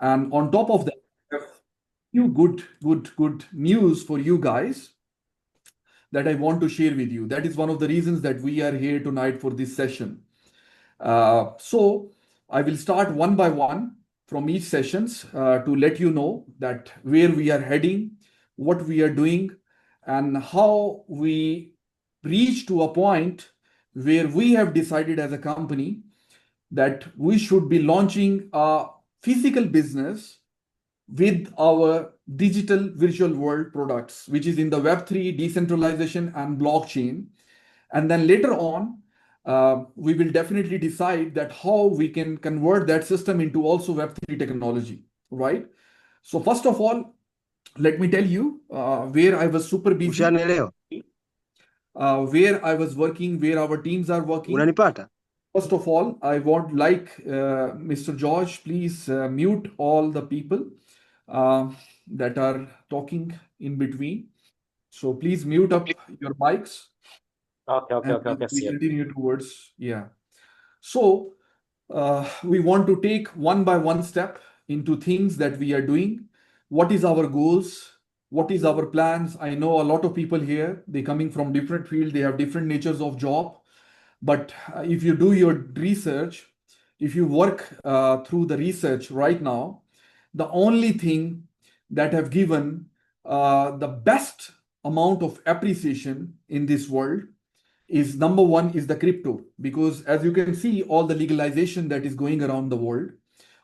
And on top of that, I have few good news for you guys that I want to share with you. That is one of the reasons that we are here tonight for this session. So I will start one by one from each sessions to let you know that where we are heading, what we are doing, and how we reach to a point where we have decided as a company that we should be launching a physical business with our digital virtual world products, which is in the Web3, decentralization, and blockchain. And then later on, we will definitely decide that how we can convert that system into also Web3 technology, right? So first of all, let me tell you where I was super busy, Ushanielewa? where I was working, where our teams are working. Unanipata? First of all, I want like Mr. George, please mute all the people uh, that are talking in between. So please mute up your mics and Okay, we sir. continue towards, yeah. So we want to take one by one step into things that we are doing. What is our goals? What is our plans? I know a lot of people here, they coming from different fields, they have different natures of job. But if you do your research, if you work through the research right now, the only thing that have given the best amount of appreciation in this world is number one is the crypto, because as you can see all the legalization that is going around the world,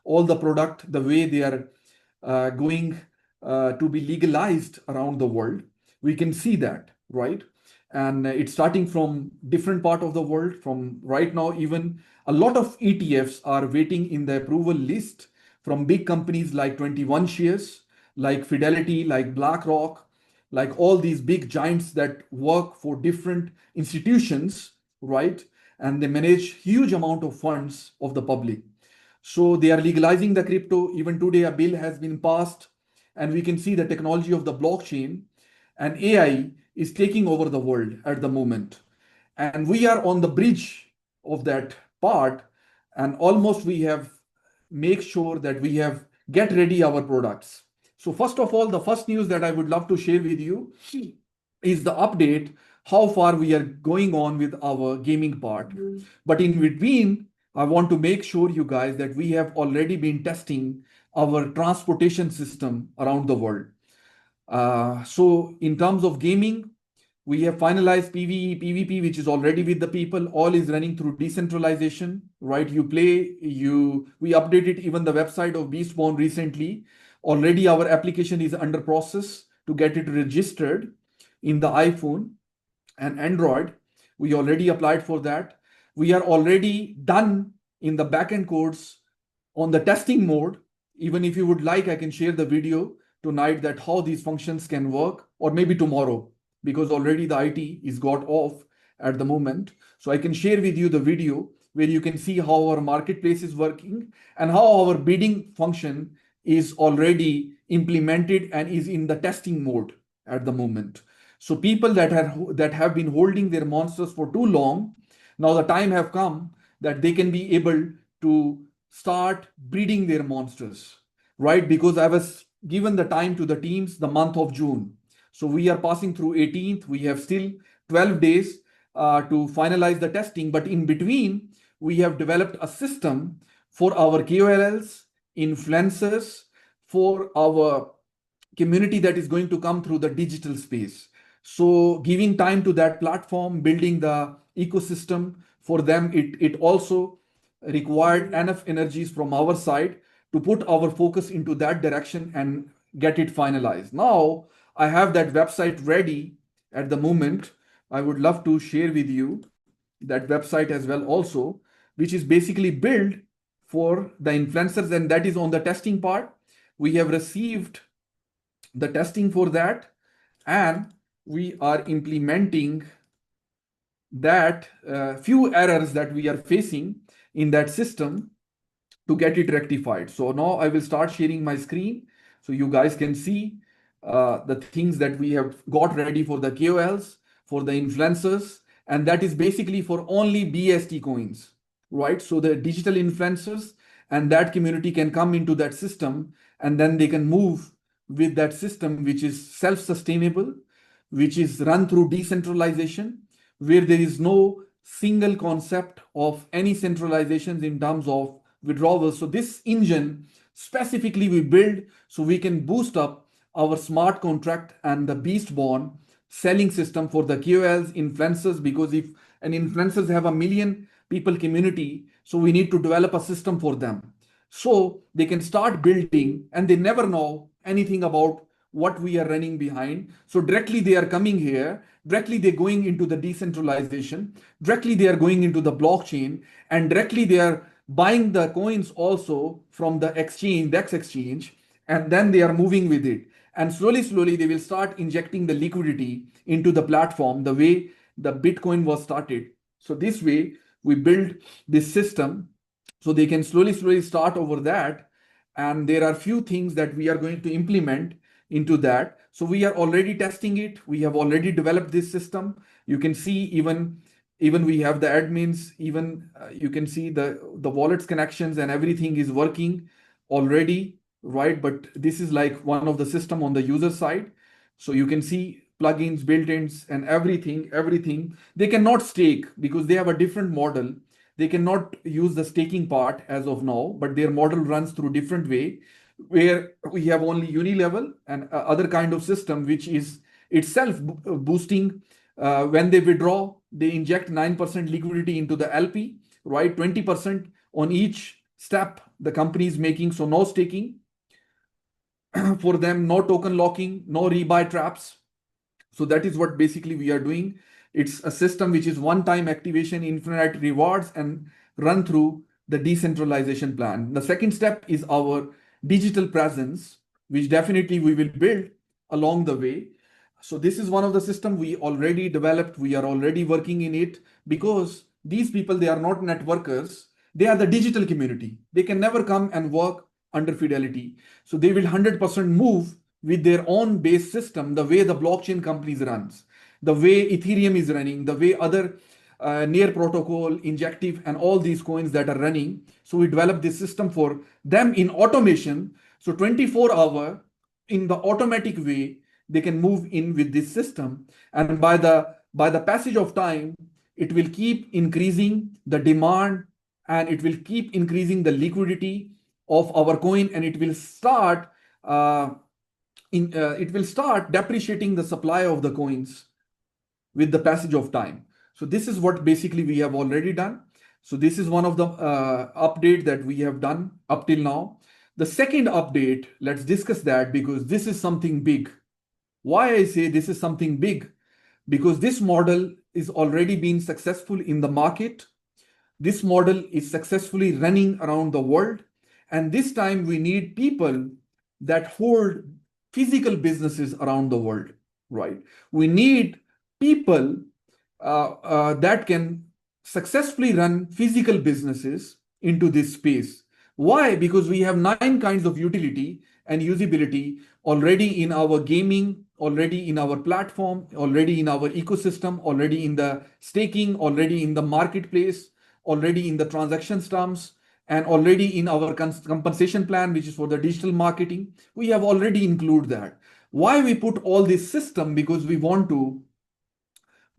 all the product, the way they are going to be legalized around the world, we can see that, right? And it's starting from different part of the world. From right now, even a lot of ETFs are waiting in the approval list from big companies like 21 Shares, like Fidelity, like BlackRock, like all these big giants that work for different institutions, right? And they manage huge amount of funds of the public. So they are legalizing the crypto. Even today, a bill has been passed, and we can see the technology of the blockchain and AI is taking over the world at the moment. And we are on the bridge of that part, and almost we have make sure that we have get ready our products. So first of all, the first news that I would love to share with you is the update how far we are going on with our gaming part. But in between, I want to make sure you guys that we have already been testing our transportation system around the world. So in terms of gaming, we have finalized PvE, PvP, which is already with the people. All is running through decentralization, right? You play, we updated even the website of Beastborn recently. Already our application is under process to get it registered in the iPhone and Android. We already applied for that. We are already done in the backend codes on the testing mode. Even if you would like, I can share the video tonight that how these functions can work, or maybe tomorrow, because already the IT is got off at the moment. So I can share with you the video where you can see how our marketplace is working and how our bidding function is already implemented and is in the testing mode at the moment. So people that have been holding their monsters for too long, now the time have come that they can be able to start breeding their monsters, right? Because I was given the time to the teams the month of June. So we are passing through 18th. We have still 12 days to finalize the testing. But in between, we have developed a system for our KOLs, influencers, for our community that is going to come through the digital space. So giving time to that platform, building the ecosystem for them, it also required enough energies from our side to put our focus into that direction and get it finalized. Now I have that website ready at the moment. I would love to share with you that website as well also, which is basically built for the influencers, and that is on the testing part. We have received the testing for that, and we are implementing that few errors that we are facing in that system to get it rectified. So now I will start sharing my screen so you guys can see the things that we have got ready for the KOLs, for the influencers, and that is basically for only BST coins, right? So the digital influencers and that community can come into that system, and then they can move with that system, which is self-sustainable, which is run through decentralization, where there is no single concept of any centralizations in terms of withdrawals. So this engine specifically we build so we can boost up our smart contract and the Beastborn selling system for the KOLs, influencers, because if an influencers have a million people community, so we need to develop a system for them. So they can start building and they never know anything about what we are running behind. So directly they are coming here, directly they're going into the decentralization, directly they are going into the blockchain, and directly they are buying the coins also from the exchange, DEX exchange, and then they are moving with it. And slowly, they will start injecting the liquidity into the platform the way the Bitcoin was started. So this way, we build this system so they can slowly start over that. And there are few things that we are going to implement into that. So we are already testing it. We have already developed this system. You can see even we have the admins, even you can see the wallets connections and everything is working already, right? But this is like one of the system on the user side. So you can see plugins, built-ins, and everything. They cannot stake because they have a different model. They cannot use the staking part as of now, but their model runs through different way, where we have only unilevel and other kind of system, which is itself boosting. When they withdraw, they inject 9% liquidity into the LP, right? 20% on each step the company is making. So no staking for them, no token locking, no rebuy traps. So that is what basically we are doing. It's a system which is one-time activation, infinite rewards, and run through the decentralization plan. The second step is our digital presence, which definitely we will build along the way. So this is one of the system we already developed. We are already working in it because these people, they are not networkers. They are the digital community. They can never come and work under Fidelity. So they will 100% move with their own base system, the way the blockchain companies runs, the way Ethereum is running, the way other Near protocol, Injective, and all these coins that are running. So we developed this system for them in automation. So 24-hour in the automatic way, they can move in with this system. And by the passage of time, it will keep increasing the demand and it will keep increasing the liquidity of our coin, and it will start depreciating the supply of the coins with the passage of time. So this is what basically we have already done. So this is one of the update that we have done up till now. The second update, let's discuss that because this is something big. Why I say this is something big? Because this model is already being successful in the market. This model is successfully running around the world. And this time we need people that hold physical businesses around the world, right? We need people that can successfully run physical businesses into this space. Why? Because we have 9 kinds of utility and usability already in our gaming, already in our platform, already in our ecosystem, already in the staking, already in the marketplace, already in the transaction terms, and already in our compensation plan, which is for the digital marketing. We have already included that. Why we put all this system? Because we want to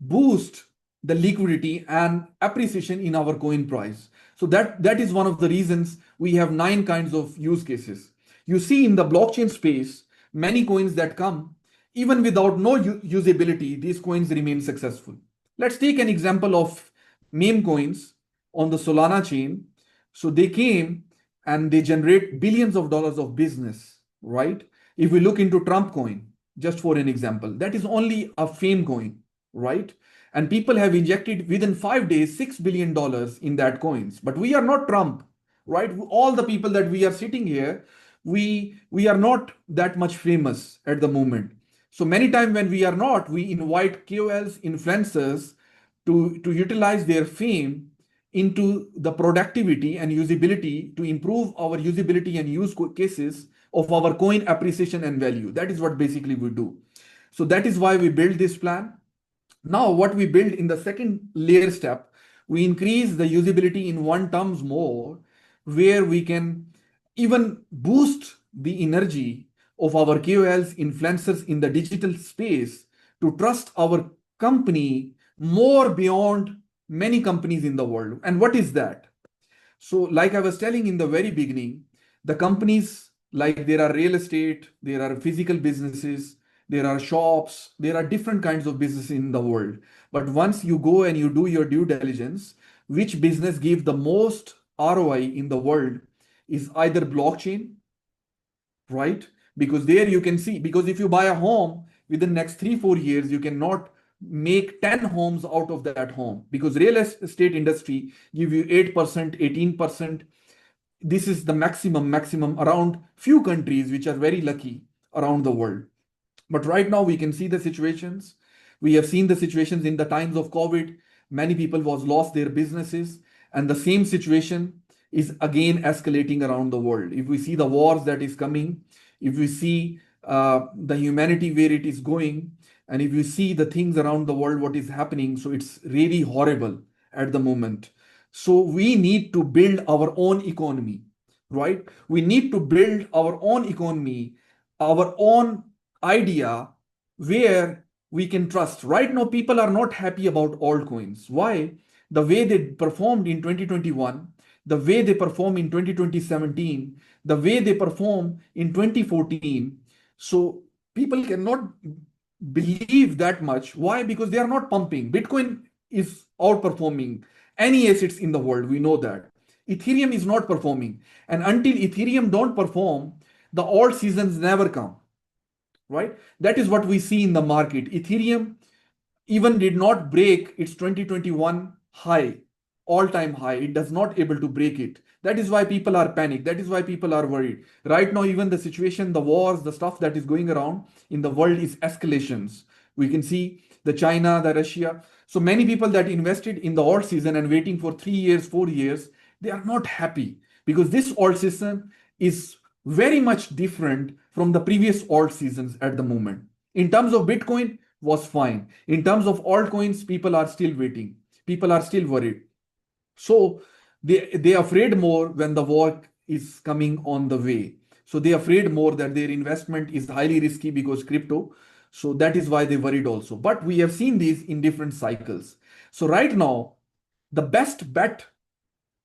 boost the liquidity and appreciation in our coin price. So that is one of the reasons we have 9 kinds of use cases. You see in the blockchain space, many coins that come, even without no usability, these coins remain successful. Let's take an example of meme coins on the Solana chain. So they came and they generate billions of dollars of business, right? If we look into Trump coin, just for an example, that is only a fame coin, right? And people have injected within 5 days $6 billion in that coins. But we are not Trump, right? All the people that we are sitting here, we are not that much famous at the moment. So many times when we are not, we invite KOLs, influencers to utilize their fame into the productivity and usability to improve our usability and use cases of our coin appreciation and value. That is what basically we do. So that is why we build this plan. Now what we build in the second layer step, we increase the usability in 1 terms more. where we can even boost the energy of our KOLs, influencers in the digital space to trust our company more beyond many companies in the world. And what is that? So, like I was telling in the very beginning, the companies, like there are real estate, there are physical businesses, there are shops, there are different kinds of business in the world. But once you go and you do your due diligence, which business give the most ROI in the world is either blockchain, right? Because there you can see, because if you buy a home within the next 3 4 years, you cannot make 10 homes out of that home, because real estate industry give you 8%, 18%. This is the maximum around few countries which are very lucky around the world. But right now we can see the situations. We have seen the situations in the times of COVID. Many people was lost their businesses, and the same situation is again escalating around the world. If we see the wars that is coming, if we see the humanity where it is going, and if you see the things around the world, what is happening, so it's really horrible at the moment. So we need to build our own economy, right? We need to build our own economy, our own idea where we can trust. Right now, people are not happy about altcoins. Why? The way they performed in 2021, the way they performed in 2017, the way they performed in 2014. So people cannot believe that much. Why? Because they are not pumping. Bitcoin is outperforming any assets in the world. We know that. Ethereum is not performing. And until Ethereum don't perform, the alt seasons never come, right? That is what we see in the market. Ethereum even did not break its 2021 high, all-time high. It does not able to break it. That is why people are panicked. That is why people are worried. Right now, even the situation, the wars, the stuff that is going around in the world is escalations. We can see the China, the Russia. So many people that invested in the alt season and waiting for 3 years, 4 years, they are not happy, because this alt season is very much different from the previous alt seasons at the moment. In terms of Bitcoin, was fine. In terms of altcoins, people are still waiting. People are still worried. So they afraid more when the war is coming on the way. So they afraid more that their investment is highly risky because crypto. So that is why they worried also. But we have seen these in different cycles. So right now, the best bet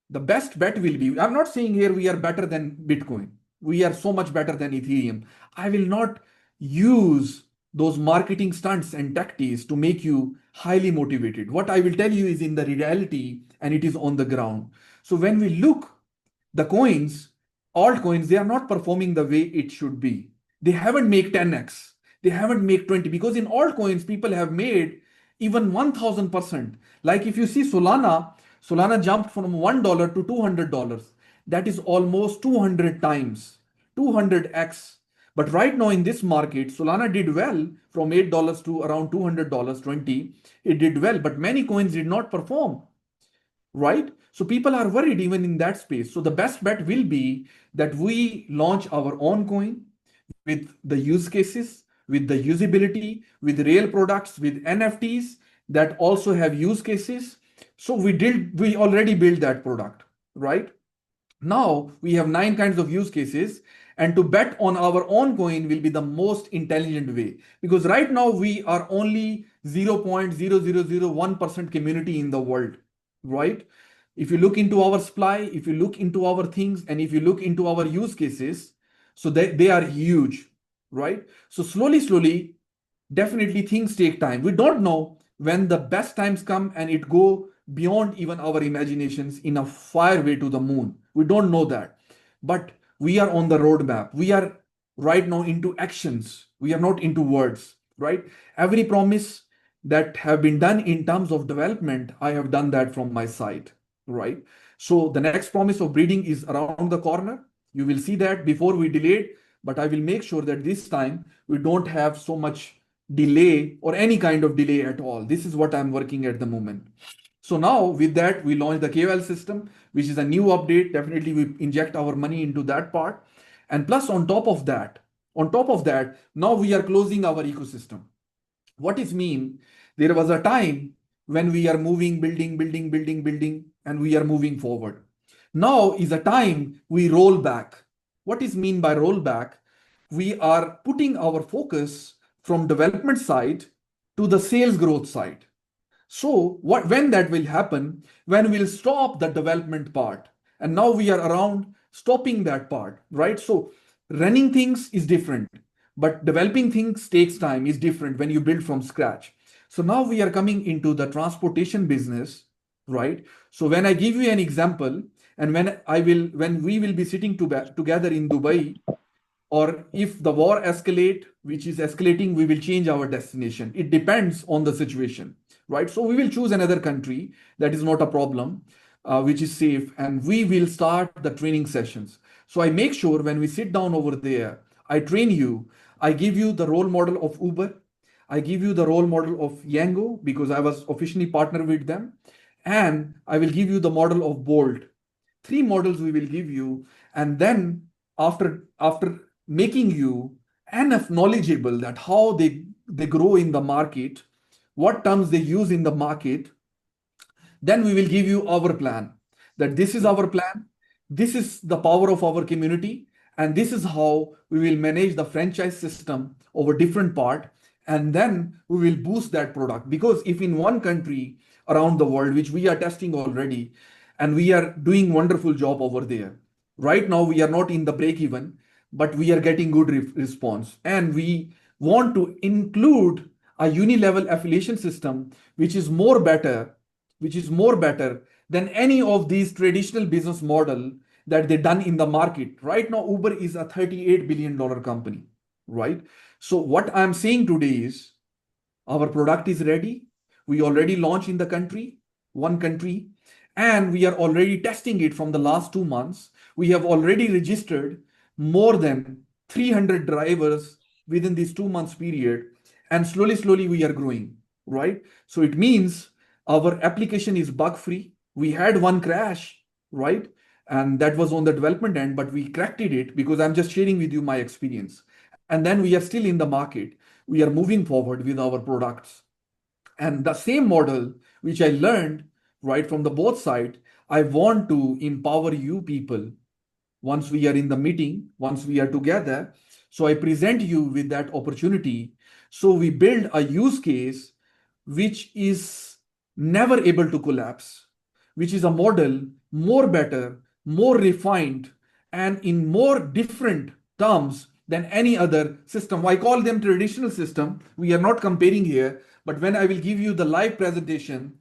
the best bet will be, I'm not saying here we are better than Bitcoin. We are so much better than Ethereum. I will not use those marketing stunts and tactics to make you highly motivated. What I will tell you is in the reality, and it is on the ground. So when we look the coins, altcoins, they are not performing the way it should be. They haven't made 10x. They haven't made 20, because in altcoins, people have made even 1000%. Like if you see Solana jumped from $1 to $200. That is almost 200 times, 200x. But right now in this market, Solana did well from $8 to around $200, 20. It did well, but many coins did not perform, right? So people are worried even in that space. So the best bet will be that we launch our own coin with the use cases, with the usability, with real products, with NFTs that also have use cases. So we already built that product, right? Now we have 9 kinds of use cases, and to bet on our own coin will be the most intelligent way, because right now we are only 0.0001% community in the world, right? If you look into our supply, if you look into our things, and if you look into our use cases, so they are huge, right? So slowly, definitely things take time. We don't know when the best times come, and it go beyond even our imaginations in a fire way to the moon. We don't know that. But we are on the roadmap. We are right now into actions. We are not into words, right? Every promise that have been done in terms of development, I have done that from my side, right? So the next promise of breeding is around the corner. You will see that before we delayed, but I will make sure that this time we don't have so much delay or any kind of delay at all. This is what I'm working at the moment. So now with that, we launched the KOL system, which is a new update. Definitely we inject our money into that part. And plus on top of that, now we are closing our ecosystem. What is mean? There was a time when we are moving, building, and we are moving forward. Now is a time we roll back. What is mean by roll back? We are putting our focus from development side to the sales growth side. So when that will happen, when we'll stop the development part, and now we are around stopping that part, right? So running things is different, but developing things takes time, is different when you build from scratch. So now we are coming into the transportation business, right? So when I give you an example, and when we will be sitting together in Dubai, or if the war escalate, which is escalating, we will change our destination. It depends on the situation, right? So we will choose another country, that is not a problem, which is safe, and we will start the training sessions. So I make sure when we sit down over there, I train you. I give you the role model of Uber. I give you the role model of Yango because I was officially partner with them, and I will give you the model of Bolt. Three models we will give you, and then after making you enough knowledgeable that how they grow in the market, what terms they use in the market, then we will give you our plan, that this is our plan, this is the power of our community, and this is how we will manage the franchise system over different part, and then we will boost that product. Because if in one country around the world, which we are testing already, and we are doing wonderful job over there, right now we are not in the break even, but we are getting good response, and we want to include a uni-level affiliation system which is more better, than any of these traditional business model that they done in the market. Right now, Uber is a $38 billion company, right? So what I'm saying today is our product is ready. We already launched in the country, one country, and we are already testing it from the last 2 months. We have already registered more than 300 drivers within this 2 months period, and slowly we are growing, right? So it means our application is bug free. We had one crash, right? And that was on the development end, but we cracked it because I'm just sharing with you my experience. And then we are still in the market. We are moving forward with our products. And the same model, which I learned right from the both side, I want to empower you people once we are in the meeting, once we are together. So I present you with that opportunity. So we build a use case which is never able to collapse, which is a model more better, more refined, and in more different terms than any other system. I call them traditional system. We are not comparing here, but when I will give you the live presentation,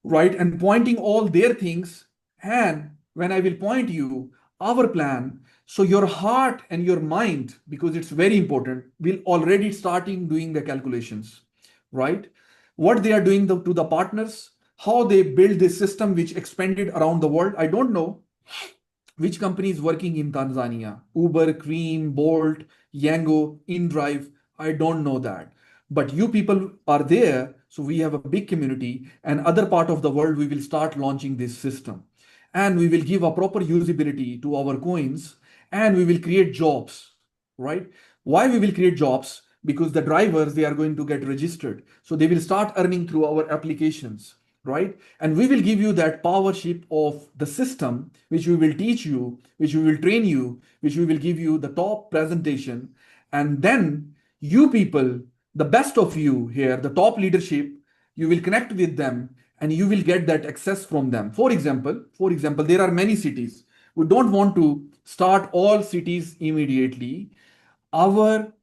right, and pointing all their things, and when I will point you our plan, so your heart and your mind, because it's very important, will already starting doing the calculations, right? What they are doing to the partners, how they build this system which expanded around the world. I don't know which company is working in Tanzania, Uber, Cream, Bolt, Yango, InDrive. I don't know that. But you people are there, so we have a big community, and other part of the world we will start launching this system. And we will give a proper usability to our coins, and we will create jobs, right? Why we will create jobs? Because the drivers, they are going to get registered. So they will start earning through our applications, right? And we will give you that powership of the system, which we will teach you, which we will train you, which we will give you the top presentation. And then you people, the best of you here, the top leadership, you will connect with them and you will get that access from them. For example, there are many cities. We don't want to start all cities immediately. Our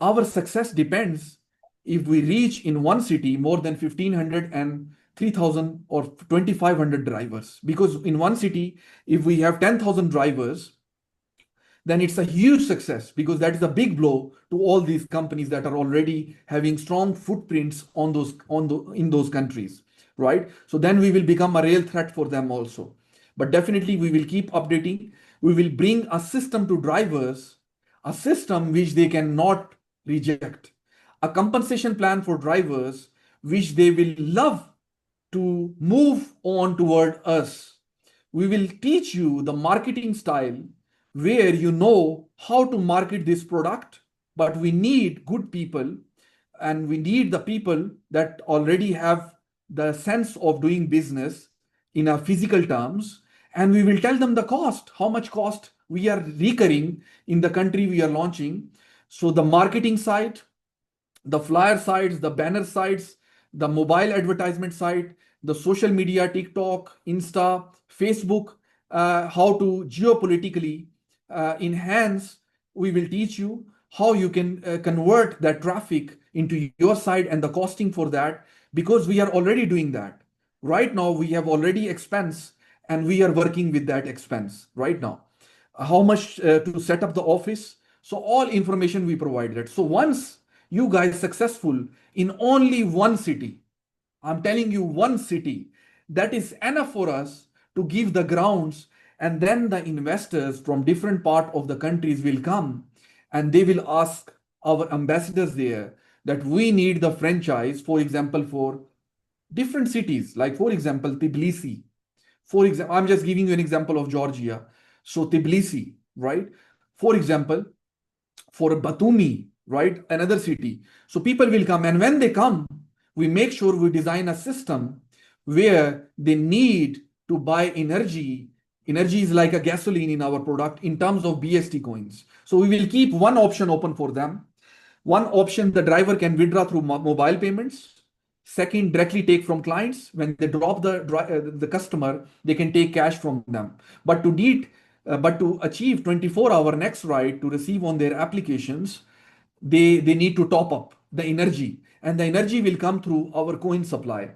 our success depends if we reach in one city more than 1500 and 3000 or 2500 drivers, because in one city if we have 10,000 drivers, then it's a huge success, because that is a big blow to all these companies that are already having strong footprints in those countries, right? So then we will become a real threat for them also. But definitely we will keep updating. We will bring a system to drivers, a system which they cannot reject, a compensation plan for drivers which they will love to move on toward us. We will teach you the marketing style where you know how to market this product, but we need good people, and we need the people that already have the sense of doing business in a physical terms, and we will tell them the cost, how much cost we are recurring in the country we are launching. So the marketing side, the flyer sites, the banner sites, the mobile advertisement site, the social media, TikTok, Insta, Facebook, how to geopolitically enhance. We will teach you how you can convert that traffic into your site and the costing for that, because we are already doing that. Right now, we have already expense and we are working with that expense right now. How much to set up the office? So all information we provided. So once you guys successful in only one city, I'm telling you, one city, that is enough for us to give the grounds, and then the investors from different part of the countries will come and they will ask our ambassadors there that we need the franchise, for example, for different cities, like for example, Tbilisi. For example, I'm just giving you an example of Georgia. So Tbilisi, right? For example, for Batumi, right? Another city. So people will come, and when they come, we make sure we design a system where they need to buy energy. Energy is like a gasoline in our product in terms of BST coins. So we will keep one option open for them. One option, the driver can withdraw through mobile payments. Second, directly take from clients. When they drop the customer, they can take cash from them. But to need, but to achieve 24-hour next ride to receive on their applications, they need to top up the energy, and the energy will come through our coin supply.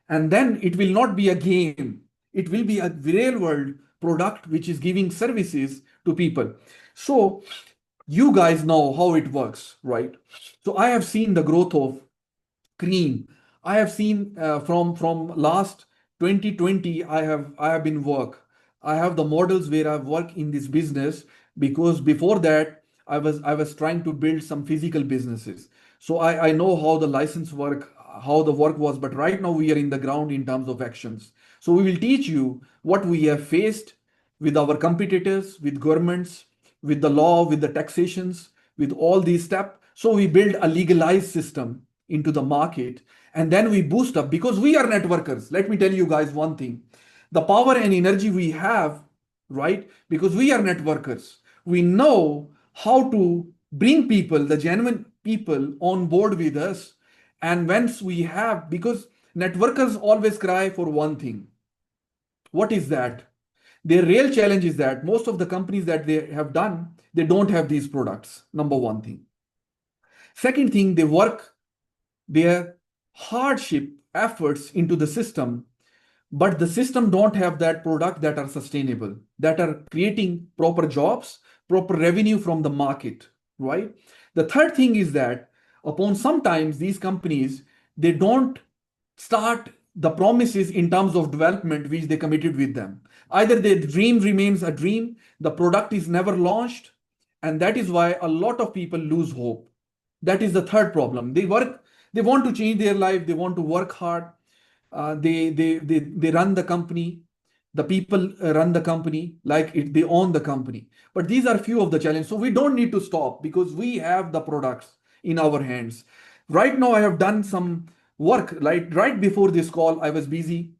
And then it will not be a game. It will be a real world product which is giving services to people. So you guys know how it works, right? So I have seen the growth of Cream. I have seen from last 2020. I have been work. I have the models where I've worked in this business, because before that I was trying to build some physical businesses. So I know how the license work, how the work was. But right now we are in the ground in terms of actions. So we will teach you what we have faced with our competitors, with governments, with the law, with the taxations, with all these steps. So we build a legalized system into the market, and then we boost up, because we are networkers. Let me tell you guys one thing: the power and energy we have, right? Because we are networkers, we know how to bring people, the genuine people, on board with us. And once we have, because networkers always cry for one thing. What is that? Their real challenge is that most of the companies that they have done, they don't have these products. Number one thing. Second thing, they work their hardship efforts into the system, but the system don't have that product that are sustainable, that are creating proper jobs, proper revenue from the market, right? The third thing is that upon sometimes these companies, they don't start the promises in terms of development which they committed with them. Either their dream remains a dream, the product is never launched, and that is why a lot of people lose hope. That is the third problem. They want to change their life, they want to work hard, they run the company, the people run the company like they own the company. But these are few of the challenges. So we don't need to stop, because we have the products in our hands. Right now I have done some work. Right before this call, I was busy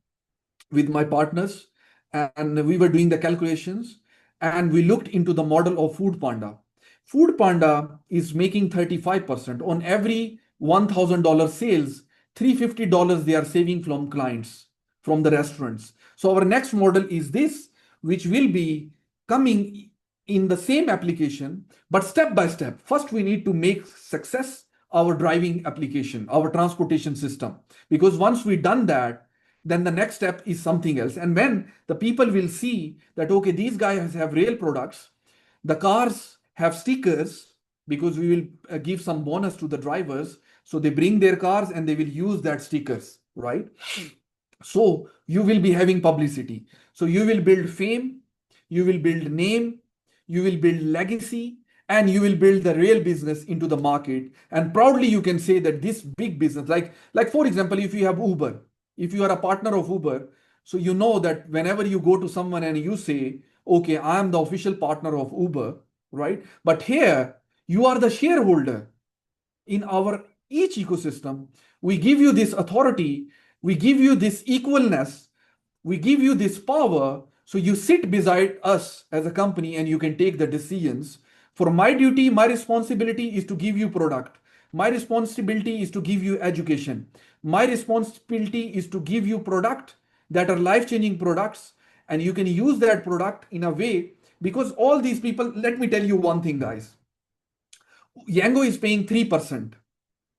with my partners, and we were doing the calculations, and we looked into the model of Food Panda. Food Panda is making 35% on every $1,000 sales. $350 they are saving from clients, from the restaurants. So our next model is this, which will be coming in the same application, but step by step. First, we need to make success our driving application, our transportation system, because once we done that, then the next step is something else. And when the people will see that, okay, these guys have real products, the cars have stickers, because we will give some bonus to the drivers. So they bring their cars and they will use that stickers, right? So you will be having publicity. So you will build fame, you will build name, you will build legacy, and you will build the real business into the market. And proudly you can say that this big business, like for example, if you have Uber, if you are a partner of Uber, so you know that whenever you go to someone and you say, okay, I am the official partner of Uber, right? But here you are the shareholder in our each ecosystem. We give you this authority, we give you this equalness, we give you this power. So you sit beside us as a company and you can take the decisions. For my duty, my responsibility is to give you product. My responsibility is to give you education. My responsibility is to give you product that are life-changing products, and you can use that product in a way, because all these people, let me tell you one thing, guys. Yango is paying 3%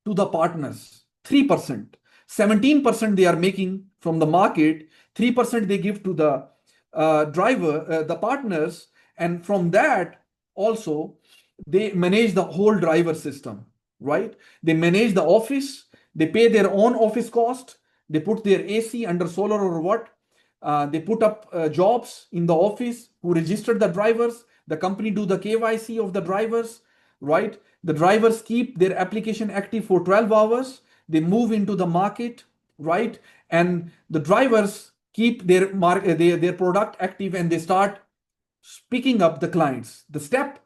to the partners. 3%. 17% they are making from the market, 3% they give to the the partners, and from that also they manage the whole driver system, right? They manage the office, they pay their own office cost, they put their AC under solar or what, they put up jobs in the office who registered the drivers, the company do the KYC of the drivers, right? The drivers keep their application active for 12 hours, they move into the market, right? And the drivers keep their product active and they start picking up the clients. The step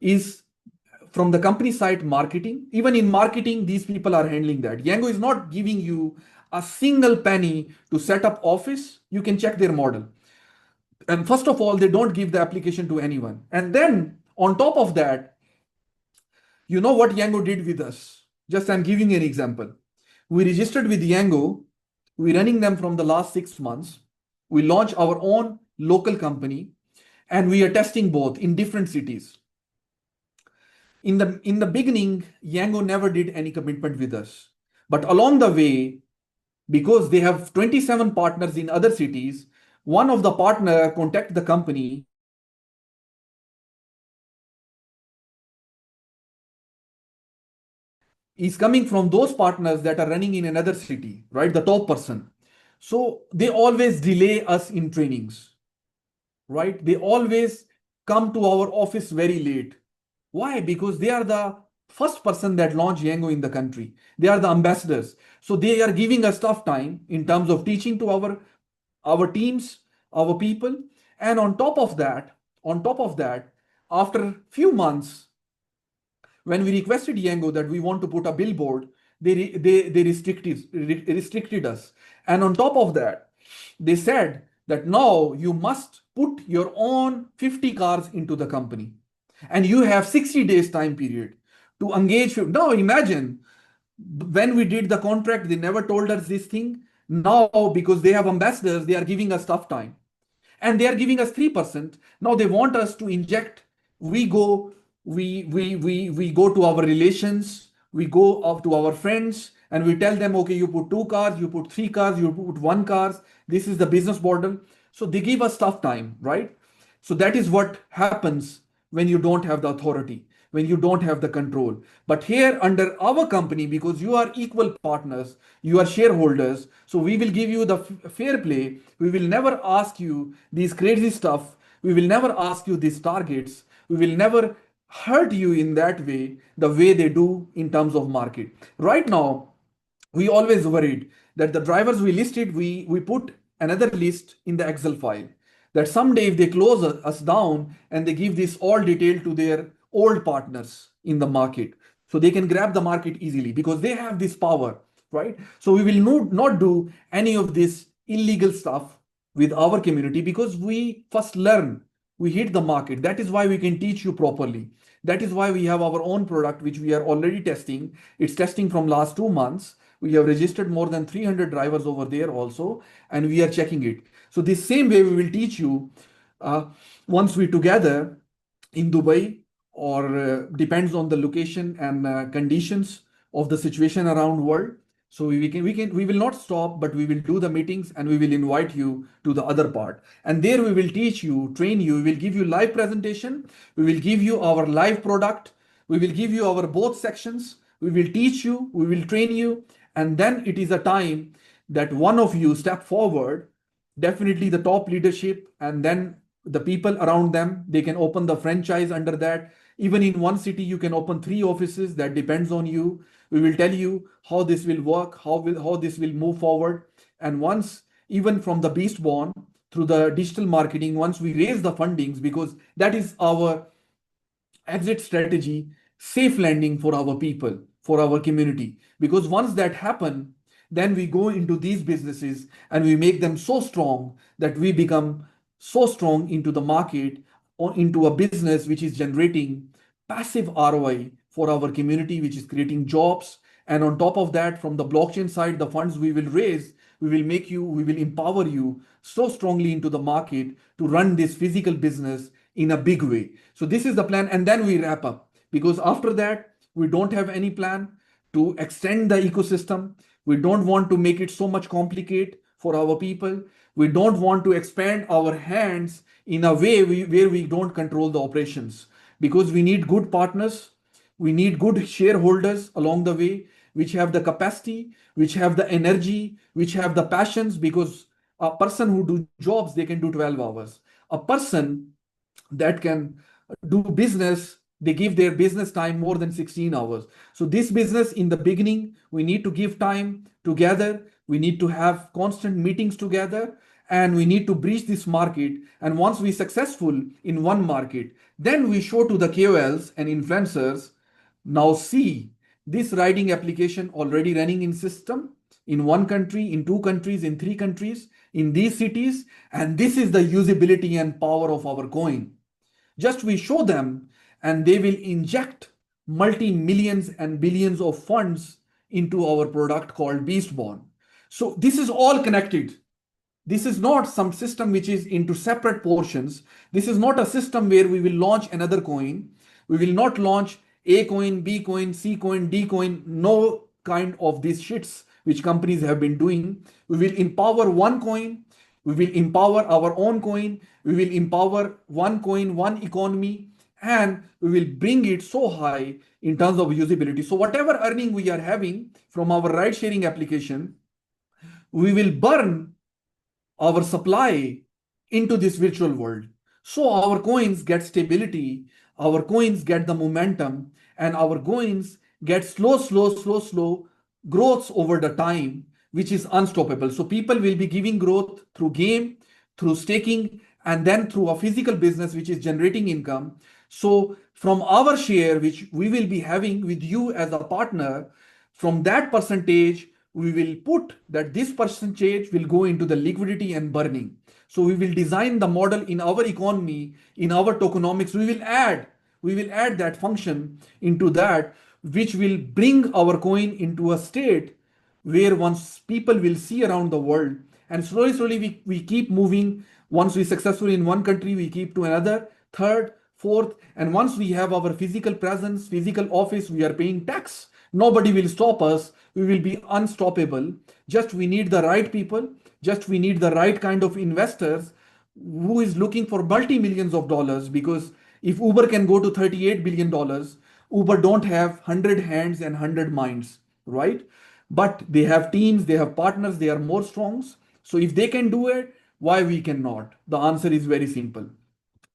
is from the company side marketing. Even in marketing, these people are handling that. Yango is not giving you a single penny to set up office. You can check their model. And first of all, they don't give the application to anyone. And then on top of that, you know what Yango did with us? Just I'm giving an example. We registered with Yango. We're running them from the last 6 months. We launched our own local company and we are testing both in different cities. In the beginning, Yango never did any commitment with us. But along the way, because they have 27 partners in other cities, one of the partner contact the company is coming from those partners that are running in another city, right? The top person. So they always delay us in trainings, right? They always come to our office very late. Why? Because they are the first person that launched Yango in the country. They are the ambassadors. So they are giving us tough time in terms of teaching to our teams, our people. And on top of that, after few months, when we requested Yango that we want to put a billboard, they restricted us. And on top of that, they said that now you must put your own 50 cars into the company and you have 60 days time period to engage. Now imagine, when we did the contract, they never told us this thing. Now, because they have ambassadors, they are giving us tough time. And they are giving us 3%. Now they want us to inject. We go, we go to our relations, we go up to our friends, and we tell them, okay, you put 2 cars, you put 3 cars, you put 1 cars. This is the business model. So they give us tough time, right? So that is what happens when you don't have the authority, when you don't have the control. But here under our company, because you are equal partners, you are shareholders, so we will give you the fair play. We will never ask you these crazy stuff. We will never ask you these targets. We will never hurt you in that way, the way they do in terms of market. Right now, we always worried that the drivers we listed, we put another list in the Excel file, that someday if they close us down and they give this all detail to their old partners in the market, so they can grab the market easily because they have this power, right? So we will not do any of this illegal stuff with our community, because we first learn, we hit the market. That is why we can teach you properly. That is why we have our own product, which we are already testing. It's testing from last 2 months. We have registered more than 300 drivers over there also, and we are checking it. So this same way we will teach you once we together in Dubai, or depends on the location and conditions of the situation around world. So we will not stop, but we will do the meetings and we will invite you to the other part. And there we will teach you, train you, we will give you live presentation, we will give you our live product, we will give you our both sections, we will teach you, we will train you, and then it is a time that one of you step forward, definitely the top leadership, and then the people around them, they can open the franchise under that. Even in one city, you can open 3 offices. That depends on you. We will tell you how this will work, how this will move forward. And once, even from the beast born through the digital marketing, once we raise the fundings, because that is our exit strategy, safe landing for our people, for our community. Because once that happen, then we go into these businesses and we make them so strong that we become so strong into the market or into a business which is generating passive ROI for our community, which is creating jobs. And on top of that, from the blockchain side, the funds we will raise, we will empower you so strongly into the market to run this physical business in a big way. So this is the plan. And then we wrap up, because after that, we don't have any plan to extend the ecosystem. We don't want to make it so much complicated for our people. We don't want to expand our hands in a way where we don't control the operations, because we need good partners. We need good shareholders along the way, which have the capacity, which have the energy, which have the passions, because a person who do jobs, they can do 12 hours. A person that can do business, they give their business time more than 16 hours. So this business, in the beginning, we need to give time together. We need to have constant meetings together, and we need to breach this market. And once we successful in one market, then we show to the KOLs and influencers, now see this riding application already running in system in one country, in two countries, in three countries, in these cities, and this is the usability and power of our coin. Just we show them, and they will inject multi-millions and billions of funds into our product called Beastborn. So this is all connected. This is not some system which is into separate portions. This is not a system where we will launch another coin. We will not launch A coin, B coin, C coin, D coin. No kind of these shits which companies have been doing. We will empower one coin. We will empower our own coin. We will empower one coin, one economy, and we will bring it so high in terms of usability. So whatever earning we are having from our ride sharing application, we will burn our supply into this virtual world. So our coins get stability, our coins get the momentum, and our coins get slow growths over the time, which is unstoppable. So people will be giving growth through game, through staking, and then through a physical business which is generating income. So from our share, which we will be having with you as a partner, from that percentage, we will put that this percentage will go into the liquidity and burning. So we will design the model in our economy, in our tokenomics. We will add that function into that, which will bring our coin into a state where once people will see around the world, and slowly we keep moving. Once we successful in one country, we keep to another, third, fourth, and once we have our physical presence, physical office, we are paying tax. Nobody will stop us. We will be unstoppable. Just we need the right people. Just we need the right kind of investors who is looking for multi-millions of dollars, because if Uber can go to $38 billion, Uber don't have 100 hands and 100 minds, right? But they have teams, they have partners, they are more strong. So if they can do it, why we cannot? The answer is very simple.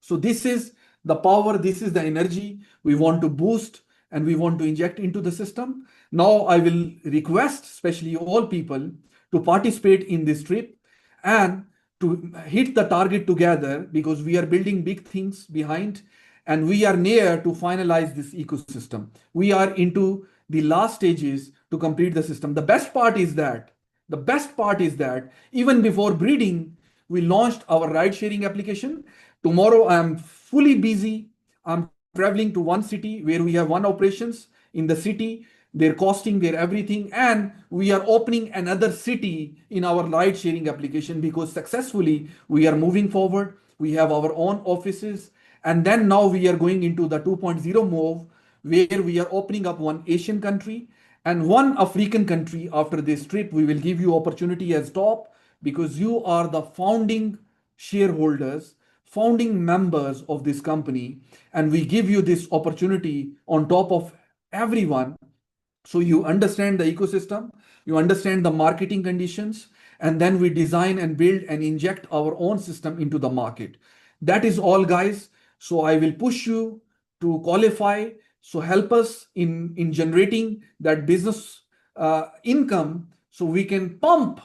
So this is the power, this is the energy we want to boost and we want to inject into the system. Now I will request, especially all people, to participate in this trip and to hit the target together, because we are building big things behind and we are near to finalize this ecosystem. We are into the last stages to complete the system. The best part is that even before breeding, we launched our ride sharing application. Tomorrow I am fully busy. I'm traveling to one city where we have one operations in the city, their costing, their everything, and we are opening another city in our ride sharing application, because successfully we are moving forward. We have our own offices, and then now we are going into the 2.0 move, where we are opening up one Asian country and one African country. After this trip, we will give you opportunity as top, because you are the founding shareholders, founding members of this company, and we give you this opportunity on top of everyone. So you understand the ecosystem, you understand the marketing conditions, and then we design and build and inject our own system into the market. That is all, guys. So I will push you to qualify. So help us in generating that business income, so we can pump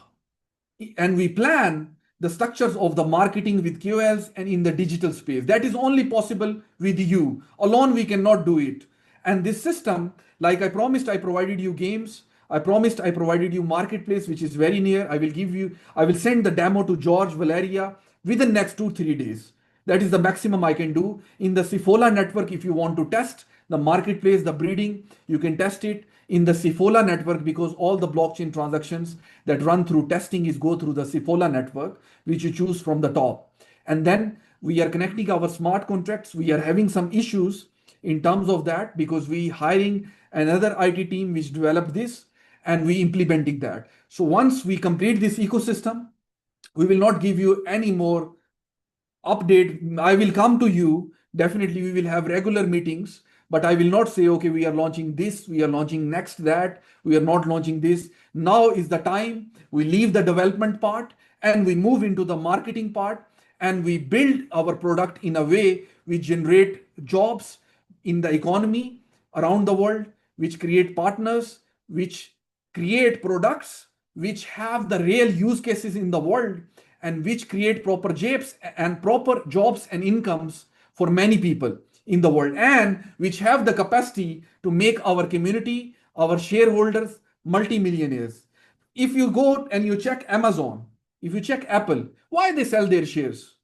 and we plan the structures of the marketing with QLs and in the digital space. That is only possible with you. Alone, we cannot do it. And this system, like I promised, I provided you games. I promised I provided you marketplace, which is very near. I will send the demo to George Valeria within next 2-3 days. That is the maximum I can do. In the Sifola network, if you want to test the marketplace, the breeding, you can test it in the Sifola network, because all the blockchain transactions that run through testing is go through the Sifola network, which you choose from the top. And then we are connecting our smart contracts. We are having some issues in terms of that, because we hiring another IT team which developed this, and we implementing that. So once we complete this ecosystem, we will not give you any more update. I will come to you. Definitely, we will have regular meetings, but I will not say, okay, we are launching this, we are launching next that, we are not launching this. Now is the time we leave the development part and we move into the marketing part, and we build our product in a way we generate jobs in the economy around the world, which create partners, which create products which have the real use cases in the world, and which create proper jobs and incomes for many people in the world, and which have the capacity to make our community, our shareholders, multimillionaires. If you go and you check Amazon, if you check Apple, why they sell their shares?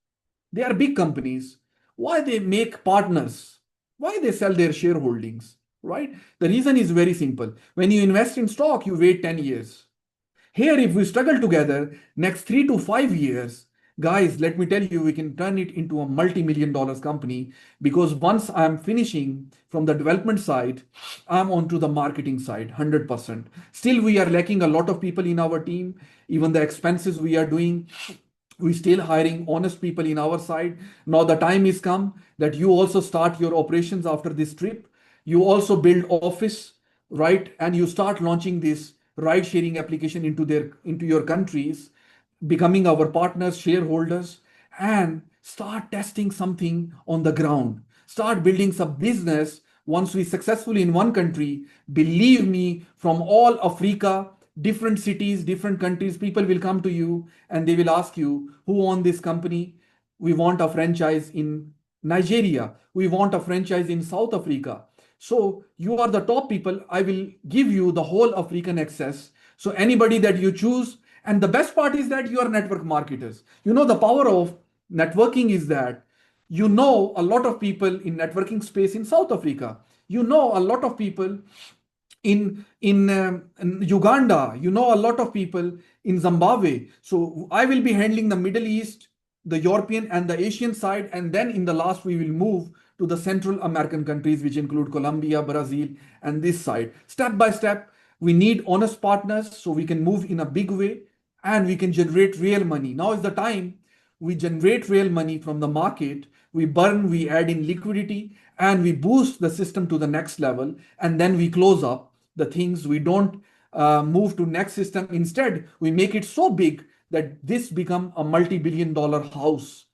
They are big companies. Why they make partners? Why they sell their shareholdings? Right? The reason is very simple. When you invest in stock, you wait 10 years. Here, if we struggle together, next 3 to 5 years, guys, let me tell you, we can turn it into a multi-million dollars company, because once I'm finishing from the development side, I'm onto the marketing side 100%. Still, we are lacking a lot of people in our team. Even the expenses we are doing, we still hiring honest people in our side. Now the time is come that you also start your operations after this trip. You also build office, right? And you start launching this ride sharing application into your countries, becoming our partners, shareholders, and start testing something on the ground. Start building some business. Once we successfully in one country, believe me, from all Africa, different cities, different countries, people will come to you and they will ask you, who own this company? We want a franchise in Nigeria. We want a franchise in South Africa. So you are the top people. I will give you the whole African access. So anybody that you choose, and the best part is that you are network marketers. You know, the power of networking is that you know a lot of people in networking space in South Africa. You know a lot of people in Uganda. You know a lot of people in Zimbabwe. So I will be handling the Middle East, the European and the Asian side, and then in the last we will move to the Central American countries, which include Colombia, Brazil, and this side. Step by step, we need honest partners so we can move in a big way and we can generate real money. Now is the time we generate real money from the market. We burn, we add in liquidity, and we boost the system to the next level, and then we close up the things. We don't move to next system. Instead, we make it so big that this become a multi-billion dollar house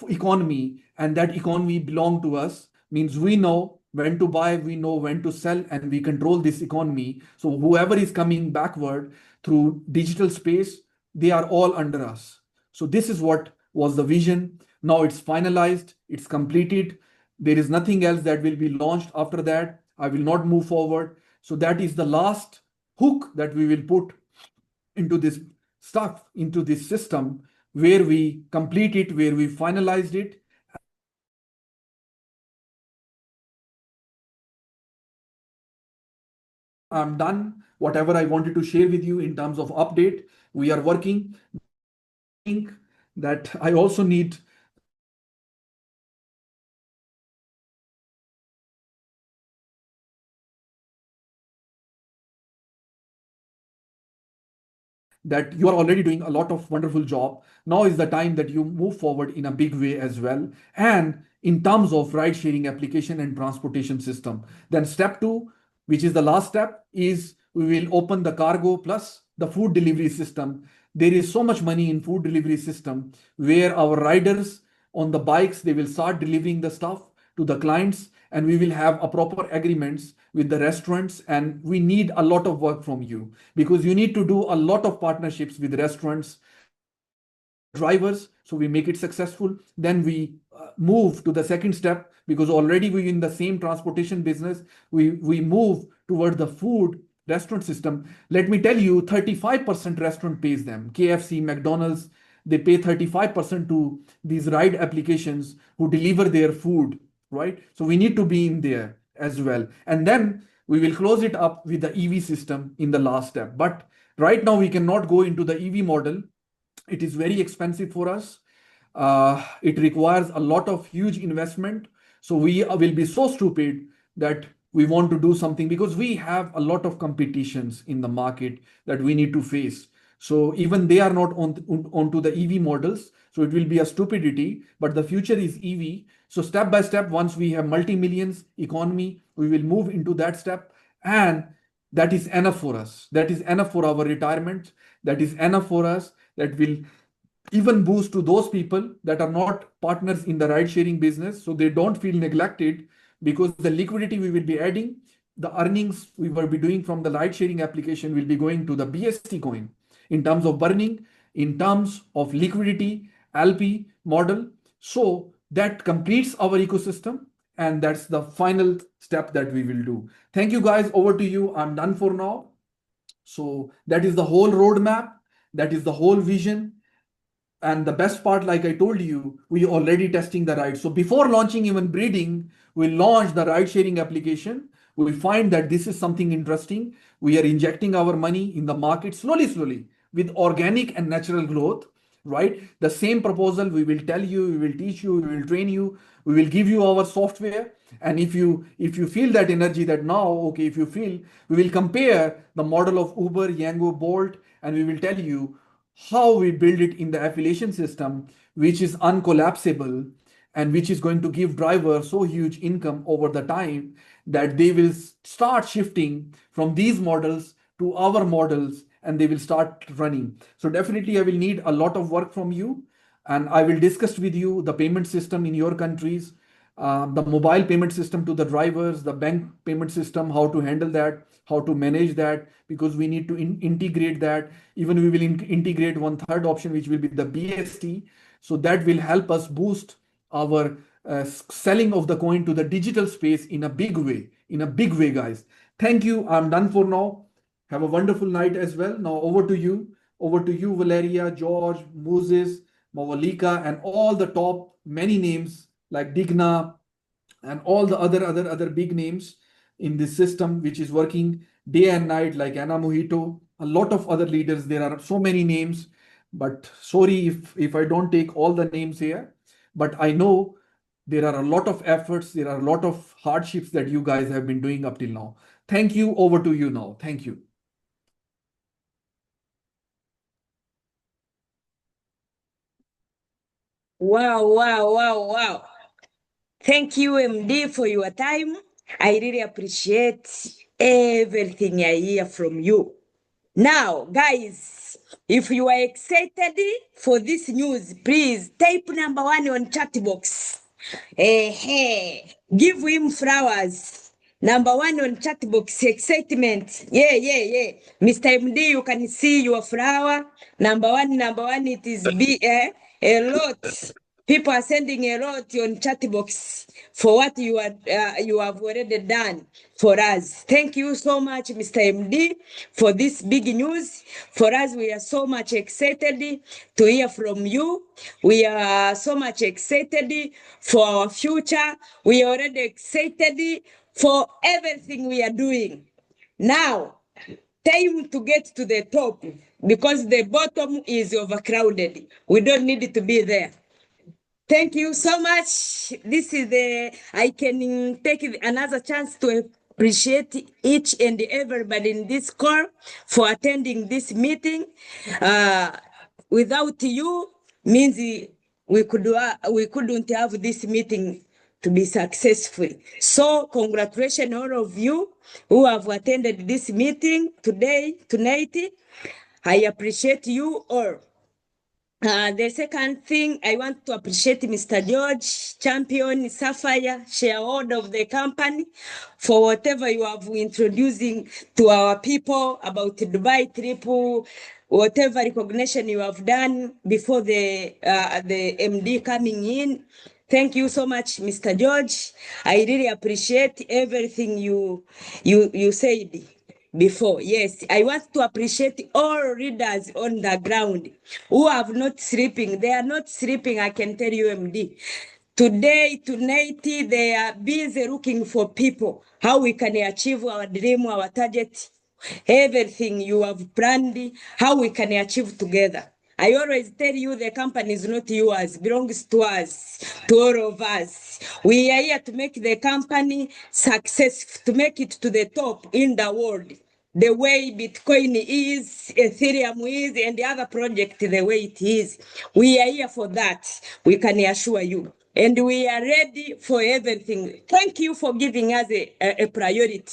economy, and that economy belong to us. Means we know when to buy, we know when to sell, and we control this economy. So whoever is coming backward through digital space, they are all under us. So this is what was the vision. Now it's finalized, it's completed. There is nothing else that will be launched after that. I will not move forward. So that is the last hook that we will put into this stuff, into this system, where we complete it, where we finalized it. I'm done. Whatever I wanted to share with you in terms of update, we are working. That I also need that you are already doing a lot of wonderful job. Now is the time that you move forward in a big way as well. And in terms of ride sharing application and transportation system, then step two, which is the last step, is we will open the cargo plus the food delivery system. There is so much money in food delivery system where our riders on the bikes, they will start delivering the stuff to the clients, and we will have a proper agreements with the restaurants. And we need a lot of work from you, because you need to do a lot of partnerships with restaurants, drivers, so we make it successful. Then we move to the second step, because already we in the same transportation business, we move toward the food restaurant system. Let me tell you, 35% restaurant pays them. KFC, McDonald's, they pay 35% to these ride applications who deliver their food, right? So we need to be in there as well. And then we will close it up with the EV system in the last step. But right now we cannot go into the EV model. It is very expensive for us. It requires a lot of huge investment. So we will be so stupid that we want to do something because we have a lot of competitions in the market that we need to face. So even they are not onto the EV models. So it will be a stupidity, but the future is EV. So step by step, once we have multi-millions economy, we will move into that step. And that is enough for us. That is enough for our retirement. That is enough for us. That will even boost to those people that are not partners in the ride sharing business, so they don't feel neglected, because the liquidity we will be adding, the earnings we will be doing from the ride sharing application will be going to the BST coin in terms of burning, in terms of liquidity, LP model. So that completes our ecosystem, and that's the final step that we will do. Thank you guys. Over to you. I'm done for now. So that is the whole roadmap. That is the whole vision. And the best part, like I told you, we already testing the ride. So before launching even breeding, we launch the ride sharing application. We find that this is something interesting. We are injecting our money in the market slowly with organic and natural growth, right? The same proposal, we will tell you, we will teach you, we will train you, we will give you our software. And if you feel that energy, that now, okay, if you feel, we will compare the model of Uber, Yango, Bolt, and we will tell you how we build it in the affiliation system, which is uncollapsible and which is going to give drivers so huge income over the time that they will start shifting from these models to our models, and they will start running. So definitely I will need a lot of work from you, and I will discuss with you the payment system in your countries, the mobile payment system to the drivers, the bank payment system, how to handle that, how to manage that, because we need to integrate that. Even we will integrate one third option, which will be the BST. So that will help us boost our selling of the coin to the digital space in a big way, guys. Thank you. I'm done for now. Have a wonderful night as well. Now over to you. Over to you, Valeria, George, Moses, Mawalika, and all the top many names like Digna and all the other big names in this system, which is working day and night, like Anna Mojito, a lot of other leaders. There are so many names, but sorry if I don't take all the names here, but I know there are a lot of efforts, there are a lot of hardships that you guys have been doing up till now. Thank you. Over to you now. Thank you. Wow. Thank you, MD, for your time. I really appreciate everything I hear from you. Now, guys, if you are excited for this news, please type number 1 on chat box. Give him flowers. Number 1 on chat box, excitement. Yeah. Mr. MD, you can see your flower. Number one, it is a lot. People are sending a lot on chat box for what you have already done for us. Thank you so much, Mr. MD, for this big news. For us, we are so much excited to hear from you. We are so much excited for our future. We are already excited for everything we are doing. Now, time to get to the top, because the bottom is overcrowded. We don't need to be there. Thank you so much. I can take another chance to appreciate each and everybody in this call for attending this meeting. Without you means we couldn't have this meeting to be successful. So congratulations all of you who have attended this meeting tonight. I appreciate you all. The second thing, I want to appreciate Mr. George, champion, Sapphire, shareholder of the company, for whatever you have introducing to our people about Dubai trip, whatever recognition you have done before the MD coming in. Thank you so much, Mr. George. I really appreciate everything you said. before. Yes, I want to appreciate all readers on the ground who have not sleeping. They are not sleeping, I can tell you, MD. Today, tonight, they are busy looking for people, how we can achieve our dream, our target, everything you have planned, how we can achieve together. I always tell you the company is not yours, belongs to us, to all of us. We are here to make the company success, to make it to the top in the world. The way Bitcoin is, Ethereum is, and the other project the way it is. We are here for that, we can assure you. And we are ready for everything. Thank you for giving us a priority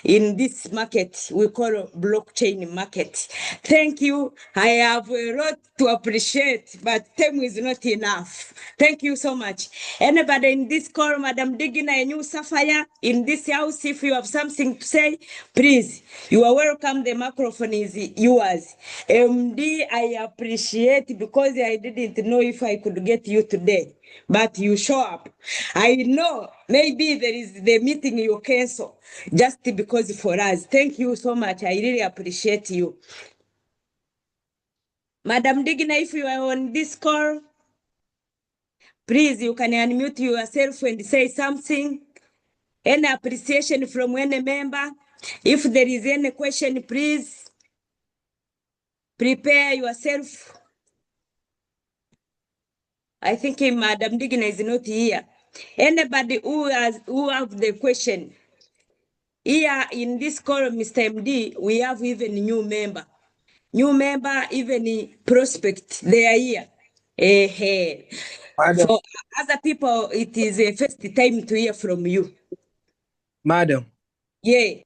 in this market we call blockchain market. Thank you. I have a lot to appreciate, but time is not enough. Thank you so much. Anybody in this call, Madam Digina and you, Sapphire, in this house, if you have something to say, please, you are welcome. The microphone is yours. MD, I appreciate because I didn't know if I could get you today, but you show up. I know maybe there is the meeting you cancel just because for us. Thank you so much. I really appreciate you. Madam Digna, if you are on this call, please, you can unmute yourself and say something. Any appreciation from any member. If there is any question, please prepare yourself. I think Madam Digna is not here. Anybody who have the question. Here in this call, Mr. MD, we have even new member. New member, even prospect, they are here. Madam, For other people, it is a first time to hear from you. Madam, Yeah.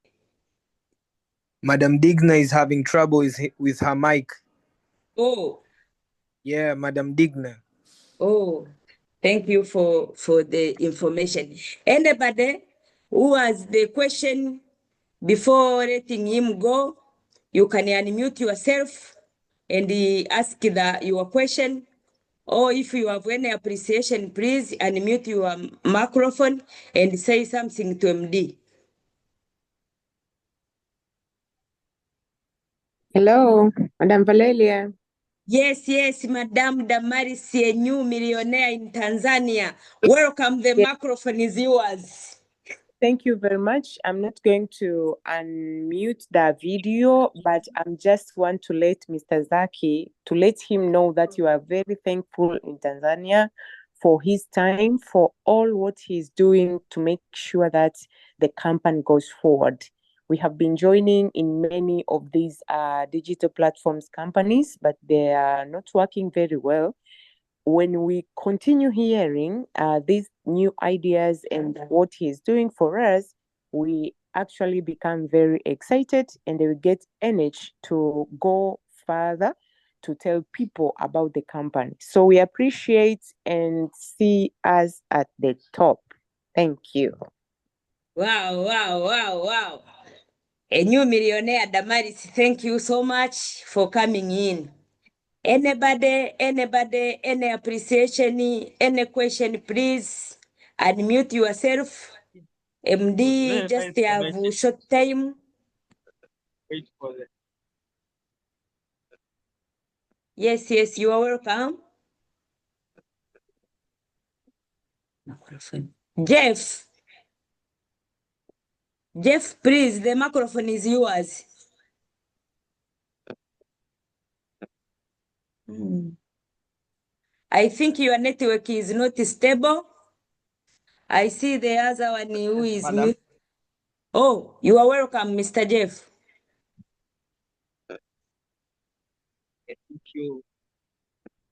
Madam Digna is having trouble with her mic. Oh. Yeah, Madam Digna. Oh. Thank you for the information. Anybody who has the question before letting him go, you can unmute yourself and ask your question. Or if you have any appreciation, please unmute your microphone and say something to MD. Hello, Madam Valeria. Yes, Madam Damaris, a new millionaire in Tanzania. Welcome, the microphone is yours. Thank you very much. I'm not going to unmute the video, but I'm just want to let Mr. Zaki, to let him know that you are very thankful in Tanzania for his time, for all what he's doing to make sure that the company goes forward. We have been joining in many of these digital platforms companies, but they are not working very well. When we continue hearing these new ideas and what he's doing for us, we actually become very excited and we get energy to go further to tell people about the company. So we appreciate and see us at the top. Thank you. Wow. A new millionaire, Damaris, thank you so much for coming in. Anybody, any appreciation, any question, please unmute yourself. MD, just have a short time. Wait for the Yes, you are welcome. Microphone. Jeff, please, the microphone is yours. I think your network is not stable. I see the other one who is Madam. mute. Oh, you are welcome, Mr. Jeff. Thank you.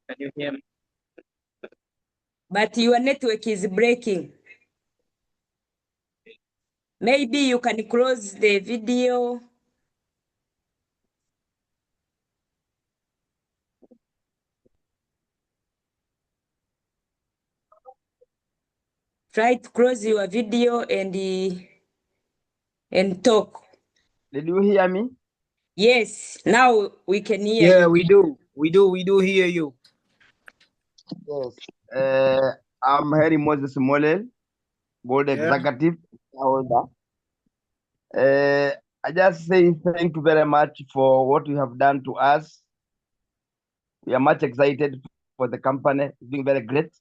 Can you hear me? But your network is breaking. Maybe you can close the video. Try to close your video and talk. Did you hear me? Yes, now we can hear Yeah, you. we do hear you. Yes. I'm Harry Moses Molel, board Yeah. executive holder. I just say thank you very much for what you have done to us. We are much excited for the company. It's doing very great.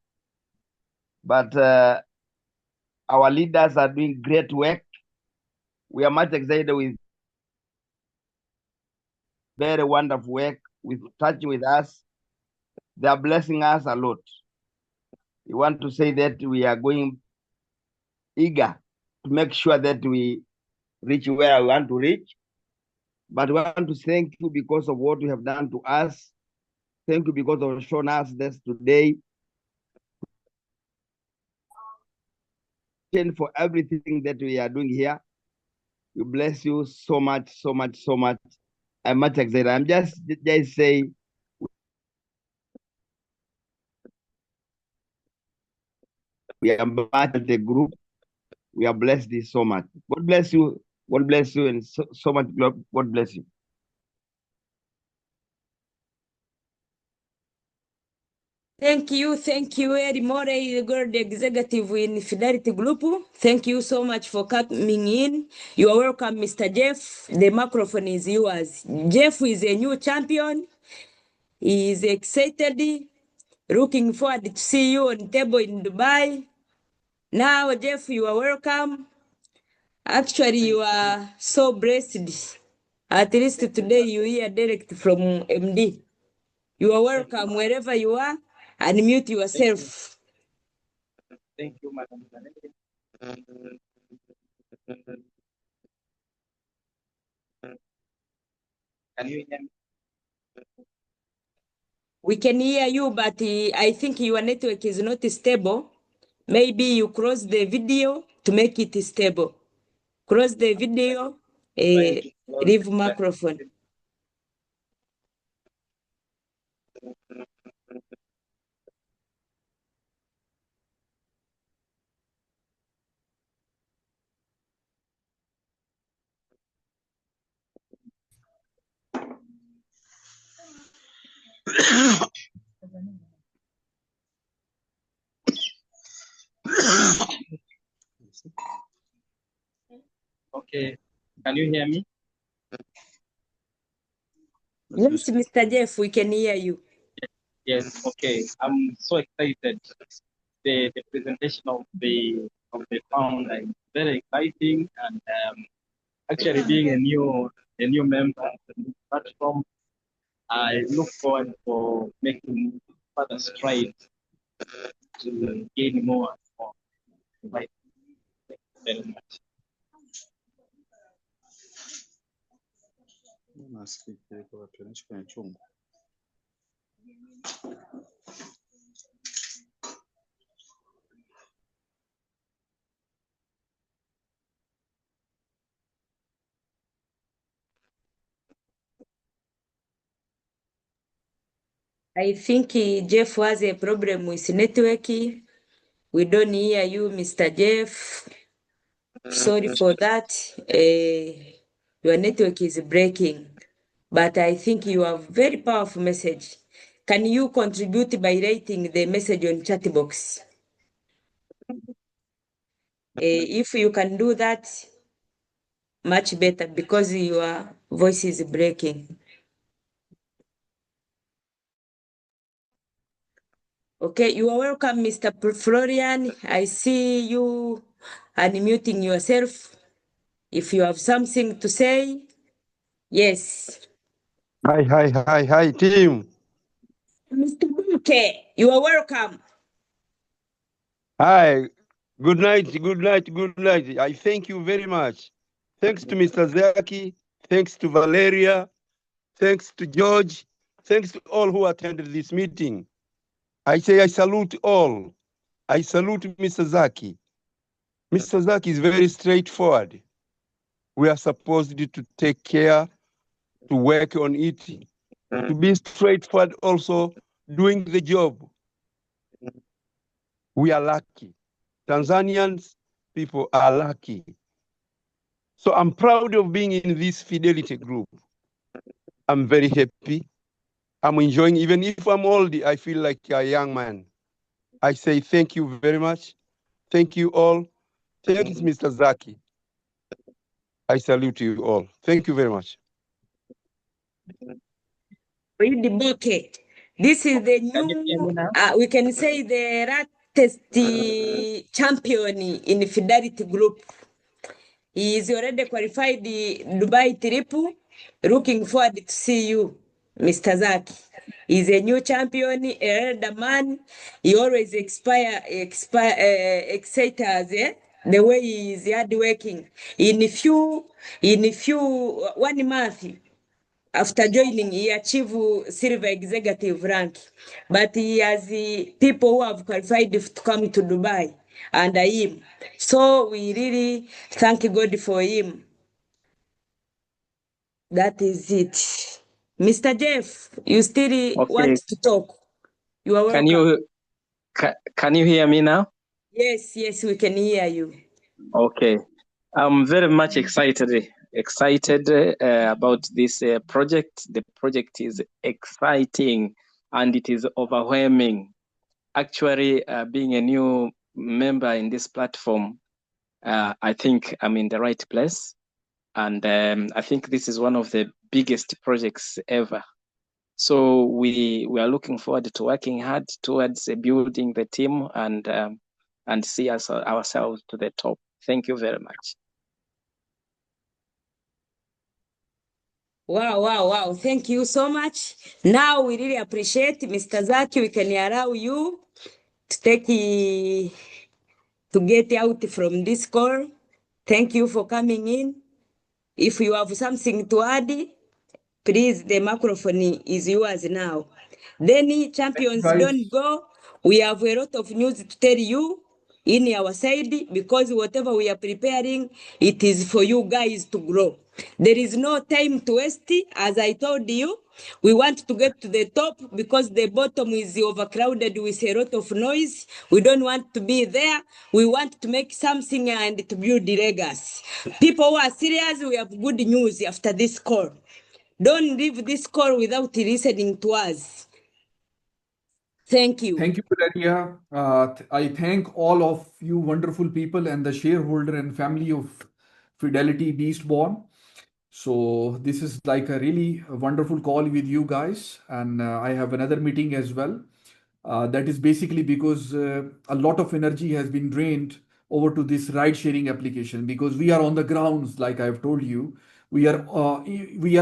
But our leaders are doing great work. We are much excited with very wonderful work with touching with us. They are blessing us a lot. We want to say that we are going eager to make sure that we reach where we want to reach. But we want to thank you because of what you have done to us. Thank you because of showing us this today. For everything that we are doing here. We bless you so much, so much, so much. I'm much excited. I'm just say we are much the group. We are blessed this so much. God bless you. God bless you, and so much. God bless you. Thank you very much, God Executive in Fidelity Group. Thank you so much for coming in. You are welcome, Mr. Jeff. The microphone is yours. Jeff is a new champion. He is excited, looking forward to see you on table in Dubai. Now, Jeff, you are welcome. Actually, you are so blessed. At least today you hear direct from MD. You are welcome wherever you are. Unmute yourself. Thank you, Madam. Can you hear me? We can hear you, but I think your network is not stable. Maybe you close the video to make it stable. Close the video, leave microphone. Okay. Can you hear me? Yes, Mr. Jeff, we can hear you. Yes. Okay. I'm so excited. The presentation of the founder is very exciting, and actually being a new member of the new platform, I look forward for making further strides to gain more and more. Thank you very much. I think Jeff has a problem with network. We don't hear you, Mr. Jeff. Sorry for that. Your network is breaking, but I think you have very powerful message. Can you contribute by writing the message on chat box? If you can do that, much better, because your voice is breaking. Okay, you are welcome, Mr. Florian. I see you unmuting yourself. If you have something to say, yes. Hi, team. Mr. Bunke, you are welcome. Hi, good night. I thank you very much. Thanks to Mr. Zaki, thanks to Valeria, thanks to George, thanks to all who attended this meeting. I say I salute all. I salute Mr. Zaki. Mr. Zaki is very straightforward. We are supposed to take care, to work on it, to be straightforward also, doing the job. We are lucky. Tanzanians, people are lucky. So I'm proud of being in this Fidelity group. I'm very happy. I'm enjoying, even if I'm old, I feel like a young man. I say thank you very much. Thank you all. Thanks, Mr. Zaki. I salute you all. Thank you very much. Read the bucket. This is the Can you hear new, me now? we can say the latest champion in Fidelity Group. He is already qualified the Dubai trip. Looking forward to see you, Mr. Zaki. He's a new champion, a elder man. He always excite us, eh? The way he is hard working. In 1 month after joining, he achieved silver executive rank. But he has people who have qualified to come to Dubai under him. So we really thank God for him. That is it. Mr. Jeff, you still Okay. want to talk? You are Can welcome. can you hear me now? Yes, yes, we can hear you. Okay. I'm very much excited about this project. The project is exciting and it is overwhelming. Actually, being a new member in this platform, I think I'm in the right place. And I think this is one of the biggest projects ever. So we are looking forward to working hard towards building the team and see ourselves to the top. Thank you very much. Wow, wow, wow. Thank you so much. Now we really appreciate Mr. Zaki. We can allow you to to get out from this call. Thank you for coming in. If you have something to add, please, the microphone is yours now. Then, champions, guys. don't go. We have a lot of news to tell you in our side because whatever we are preparing, it is for you guys to grow. There is no time to waste. As I told you, we want to get to the top because the bottom is overcrowded with a lot of noise. We don't want to be there. We want to make something and to build the legacy. People who are serious, we have good news after this call. Don't leave this call without listening to us. Thank you. Thank you, Valeria. I thank all of you wonderful people and the shareholder and family of Fidelity Beastborn. So this is like a really wonderful call with you guys, and I have another meeting as well. That is basically because a lot of energy has been drained over to this ride-sharing application because we are on the grounds, like I've told you. We are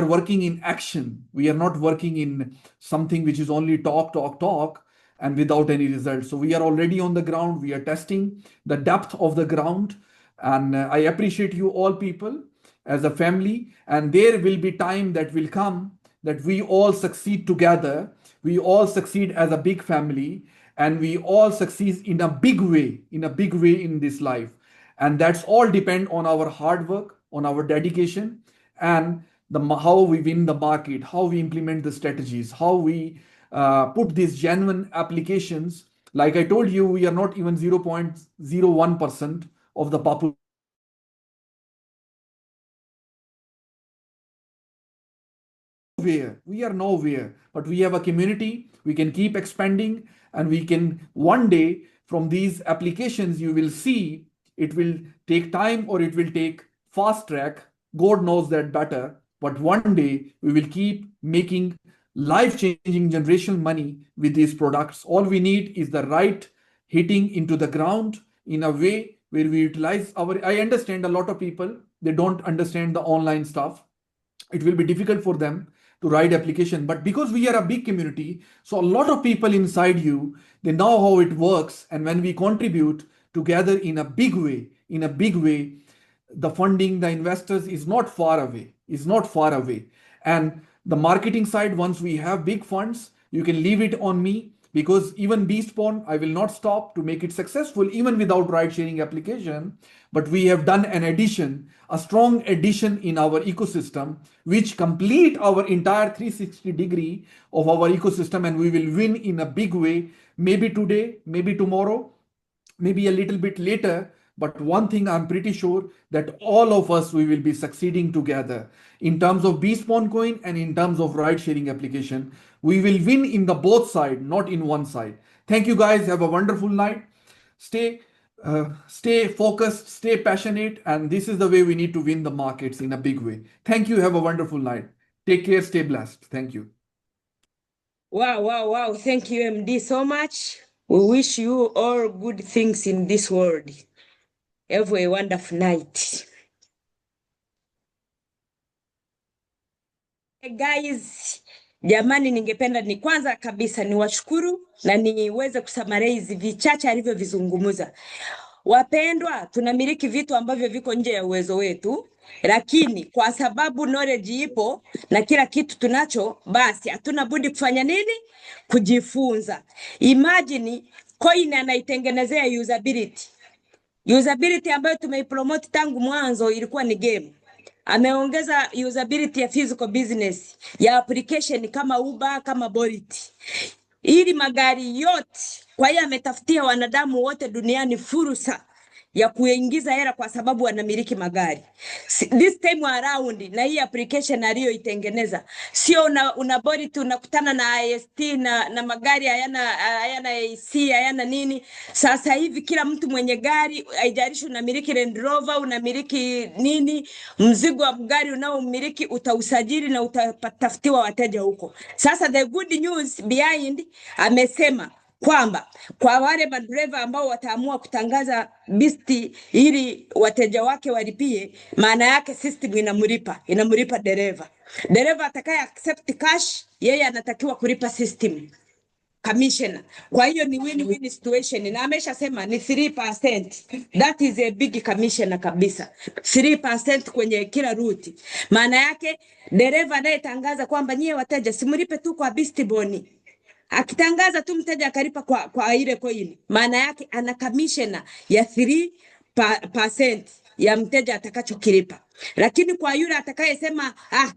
working in action. We are not working in something which is only talk, and without any results. So we are already on the ground. We are testing the depth of the ground, and I appreciate you all people as a family. And there will be time that will come that we all succeed together. We all succeed as a big family, and we all succeed in a big way in this life. And that's all depend on our hard work, on our dedication, and how we win the market, how we implement the strategies, how we put these genuine applications. Like I told you, we are not even 0.01% of the population. We are nowhere, but we have a community. We can keep expanding, and we can one day from these applications, you will see it will take time or it will take fast track. God knows that better. But one day we will keep making life-changing generational money with these products. All we need is the right hitting into the ground in a way where we utilize I understand a lot of people, they don't understand the online stuff. It will be difficult for them to write application, but because we are a big community, so a lot of people inside you, they know how it works. And when we contribute together in a big way, the funding, the investors is not far away. And the marketing side, once we have big funds, you can leave it on me, because even Beastborn, I will not stop to make it successful even without ride sharing application. But we have done a strong addition in our ecosystem, which complete our entire 360 degree of our ecosystem, and we will win in a big way. Maybe today, maybe tomorrow, maybe a little bit later. But one thing I'm pretty sure, that all of us, we will be succeeding together in terms of Beastborn coin and in terms of ride sharing application. We will win in the both side, not in one side. Thank you guys. Have a wonderful night. Stay Stay focused, stay passionate, and this is the way we need to win the markets in a big way. Thank you. Have a wonderful night. Take care. Stay blessed. Thank you. Wow, wow, wow. Thank you, MD, so much. We wish you all good things in this world. Have a wonderful night. Hey guys, jamani, ningependa ni kwanza kabisa niwashukuru na niweze kusummarize vichache alivyovizungumza. Wapendwa, tunamiliki vitu ambavyo viko nje ya uwezo wetu, lakini kwa sababu knowledge ipo na kila kitu tunacho, basi hatuna budi kufanya nini? Kujifunza. Imagine coin anaitengenezea usability. Usability ambayo tumeipromote tangu mwanzo ilikuwa ni game. Ameongeza usability ya physical business ya application kama Uber, kama Bolt, ili magari yote. Kwa hiyo ametafutia wanadamu wote duniani fursa ya kuingiza hela kwa sababu wanamiliki magari. This time around na hii application aliyoitengeneza, sio una Bolt unakutana na IST na magari hayana AC, hayana nini. Sasa hivi kila mtu mwenye gari, haijalishi unamiliki Land Rover, unamiliki nini, mzigo wa gari unaomiliki utausajili na utatafutiwa wateja huko. Sasa the good news behind, amesema kwamba kwa wale madereva ambao wataamua kutangaza bisti ili wateja wake walipie, maana yake system inamlipa dereva. Dereva atakaye accept cash, yeye anatakiwa kulipa system commissioner. Kwa hiyo ni win-win situation, na ameshasema ni 3%. That is a big commissioner kabisa, 3% kwenye kila route. Maana yake dereva anayetangaza kwamba nyie wateja simlipe tu kwa bisti boni, akitangaza tu mteja akalipa kwa ile coin, maana yake ana commissioner ya 3% ya mteja atakachokilipa. Lakini kwa yule atakayesema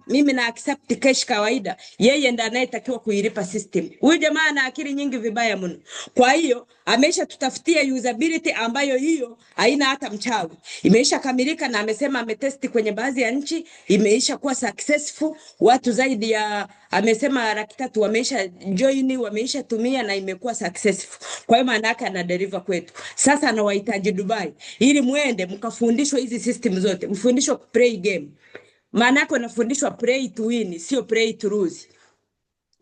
mimi na accept cash kawaida, yeye ndiye anayetakiwa kuilipa system. Huyu jamaa ana akili nyingi vibaya mno. Kwa hiyo amesha tutafutia usability ambayo hiyo haina hata mchawi. Imeisha kamilika, na amesema ametesti kwenye baadhi ya nchi, imeisha kuwa successful. Watu zaidi ya amesema 300,000 wameisha join, wameisha tumia na imekuwa successful. Kwa hiyo maana yake ana deliver kwetu. Sasa anawahitaji Dubai ili muende mkafundishwe hizi system zote, mfundishwe play game. Maana yake unafundishwa play to win, sio play to lose.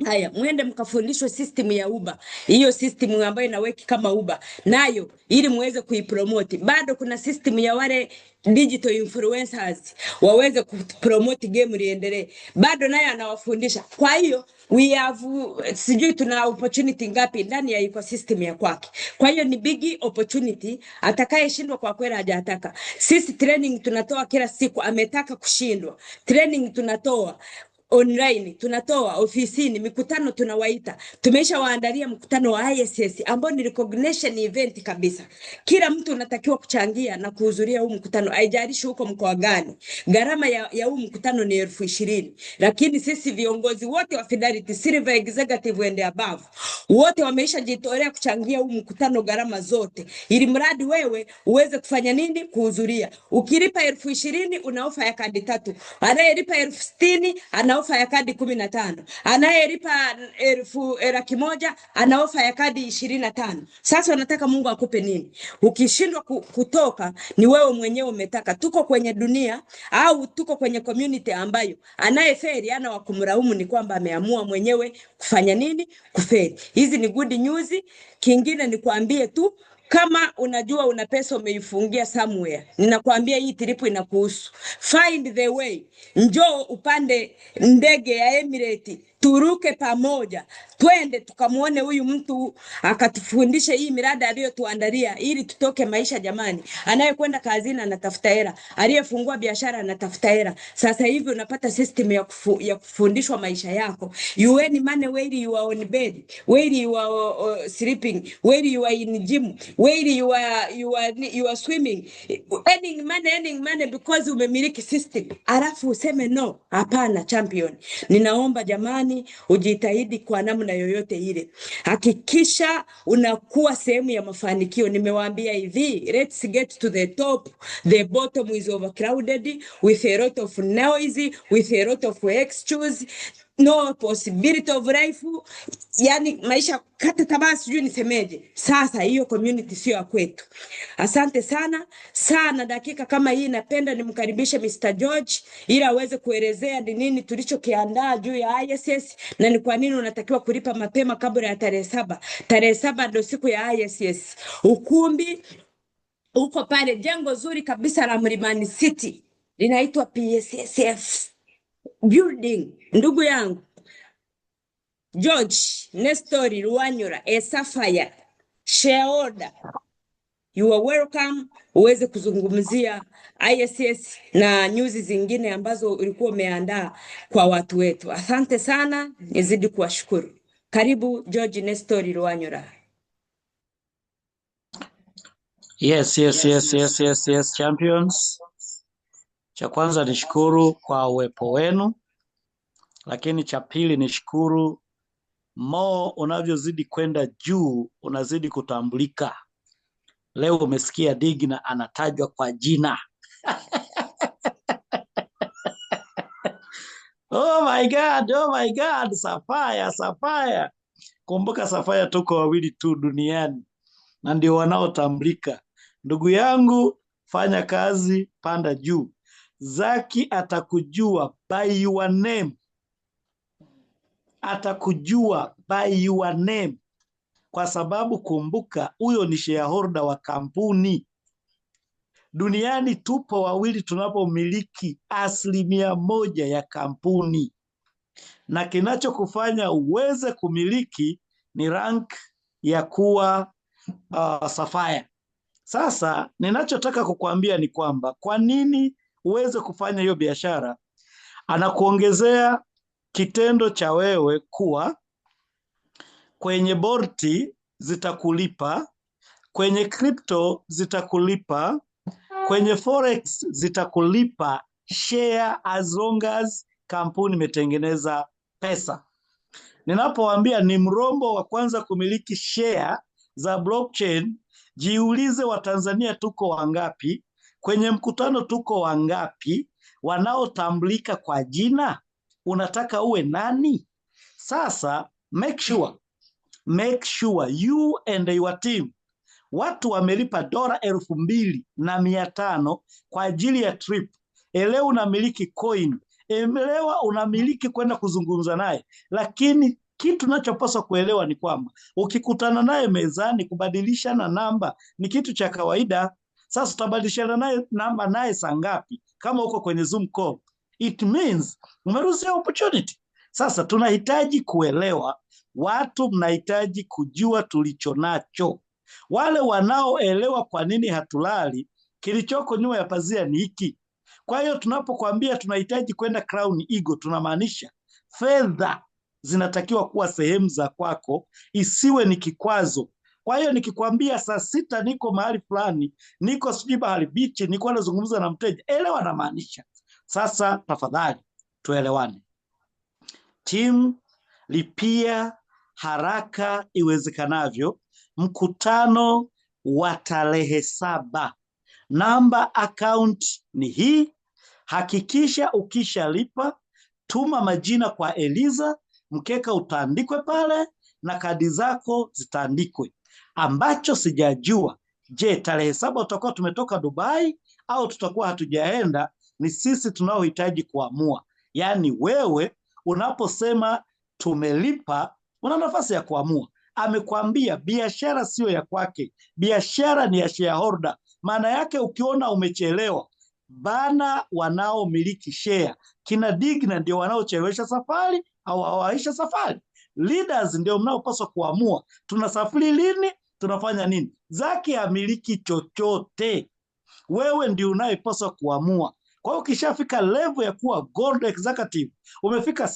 Haya, mwende mkafundishwe system ya Uber. Hiyo system ambayo inaweki kama Uber, nayo ili muweze kuipromote. Bado kuna system ya wale digital influencers waweze kupromote game liendelee. Bado nayo anawafundisha. Kwa hiyo we have, sijui tuna opportunity ngapi ndani ya ecosystem ya kwake. Kwa hiyo ni big opportunity, atakayeshindwa kwa kweli hajataka. Sisi training tunatoa kila siku, ametaka kushindwa. Training tunatoa online, tunatoa ofisini, mikutano tunawaita. Tumesha waandalia mkutano wa ISS ambao ni recognition event kabisa. Kila mtu unatakiwa kuchangia na kuhudhuria huu mkutano, haijalishi huko mkoa gani. Gharama ya huu mkutano ni 20,000. Lakini sisi viongozi wote wa Fidelity Silver Executive and above wote wameisha jitolea kuchangia huu mkutano gharama zote, ili mradi wewe uweze kufanya nini? Kuhudhuria. Ukilipa 20,000 una ofa ya kadi 3. Anayelipa 60,000 ana ofa ya kadi 15. Anayelipa 100,000 ana ofa ya kadi 25. Sasa unataka Mungu akupe nini? Ukishindwa kutoka, ni wewe mwenyewe umetaka. Tuko kwenye dunia au tuko kwenye community ambayo anayeferi ana wa kumlaumu, ni kwamba ameamua mwenyewe kufanya nini? Kuferi. Hizi ni good news. Kingine ni kuambie tu, kama unajua una pesa umeifungia somewhere, ninakwambia hii tripu inakuhusu. Find the way. Njoo upande ndege ya Emirates, turuke pamoja, twende tukamuone huyu mtu akatufundishe hii miradi aliyotuandalia ili tutoke maisha. Jamani, anayekwenda kazini anatafuta hela, aliyefungua biashara anatafuta hela. Sasa hivi unapata system ya kufundishwa maisha yako. You earn money while you are on bed, while you are sleeping, while you are in gym, while you are swimming. Earning money because umemiliki system. Alafu useme no, hapana champion. Ninaomba jamani, ujitahidi kwa namna yoyote ile. Hakikisha unakuwa sehemu ya mafanikio. Nimewaambia hivi, let's get to the top. The bottom is overcrowded with a lot of noise, with a lot of excuse. no possibility of life, yani maisha kata tamaa, sijui nisemeje. Sasa hiyo community sio ya kwetu. Asante sana sana. Dakika kama hii napenda nimkaribishe Mr. George ili aweze kuelezea ni nini tulichokiandaa juu ya ISS na ni kwa nini unatakiwa kulipa mapema kabla ya tarehe 7. Tarehe 7 ndio siku ya ISS. Ukumbi uko pale jengo zuri kabisa la Mlimani City, linaitwa PSSF building. Ndugu yangu George Nestori Ruanyura, a Sapphire shareholder, you are welcome uweze kuzungumzia ISS na news zingine ambazo ulikuwa umeandaa kwa watu wetu. Asante sana, nizidi kuwashukuru. Karibu George Nestori Ruanyura. Yes, champions. Cha kwanza nishukuru kwa uwepo wenu, lakini cha pili nishukuru unavyozidi kwenda juu unazidi kutambulika. Leo umesikia Digna anatajwa kwa jina. Oh my God, Sapphire. Kumbuka Sapphire tuko wawili tu duniani na ndio wanaotambulika. Ndugu yangu, fanya kazi, panda juu. Zaki atakujua by your name. Atakujua by your name. Kwa sababu kumbuka, huyo ni shareholder wa kampuni. Duniani tupo wawili tunapomiliki 100% ya kampuni. Na kinachokufanya uweze kumiliki ni rank ya kuwa Sapphire. Sasa ninachotaka kukuambia ni kwamba kwa nini uweze kufanya hiyo biashara, anakuongezea kitendo cha wewe kuwa kwenye borti zitakulipa, kwenye crypto zitakulipa, kwenye forex zitakulipa share as long as kampuni imetengeneza pesa. Ninapowaambia ni mrombo wa kwanza kumiliki share za blockchain, jiulize Watanzania tuko wangapi, kwenye mkutano tuko wangapi, wanaotambulika kwa jina, unataka uwe nani? Sasa make sure you and your team, watu wamelipa $2,500 kwa ajili ya trip. Elewa unamiliki coin, elewa unamiliki kwenda kuzungumza naye, lakini kitu nachopaswa kuelewa ni kwamba ukikutana naye mezani kubadilishana namba ni kitu cha kawaida. Sasa utabadilishana naye namba naye saa ngapi kama uko kwenye Zoom call? It means umeruhusiwa opportunity. Sasa tunahitaji kuelewa, watu mnahitaji kujua tulicho nacho. Wale wanaoelewa kwa nini hatulali, kilichoko nyuma ya pazia ni hiki. Kwa hiyo tunapokuambia tunahitaji kwenda Crown Eagle, tunamaanisha fedha zinatakiwa kuwa sehemu za kwako, isiwe ni kikwazo. Kwa hiyo nikikwambia saa 6 niko mahali fulani, niko sijui Bahari Beach, niko nazungumza na mteja, elewa na maanisha. Sasa tafadhali tuelewane. Team, lipia haraka iwezekanavyo mkutano wa tarehe 7. Namba account ni hii. Hakikisha ukishalipa, tuma majina kwa Eliza, mkeka utaandikwe pale na kadi zako zitaandikwe. Ambacho sijajua, je, tarehe 7 tutakuwa tumetoka Dubai au tutakuwa hatujaenda? Ni sisi tunaohitaji kuamua. Yaani wewe unaposema tumelipa, una nafasi ya kuamua. Amekwambia biashara sio ya kwake, biashara ni ya shareholder. Maana yake ukiona umechelewa, bana wanaomiliki share kina Digna ndio wanaochelewesha safari au hawaisha safari. Leaders ndio mnaopaswa kuamua tunasafiri lini, tunafanya nini. Zaki hamiliki chochote, wewe ndio unayepaswa kuamua. Kwa hiyo ukishafika level ya kuwa gold executive, umefika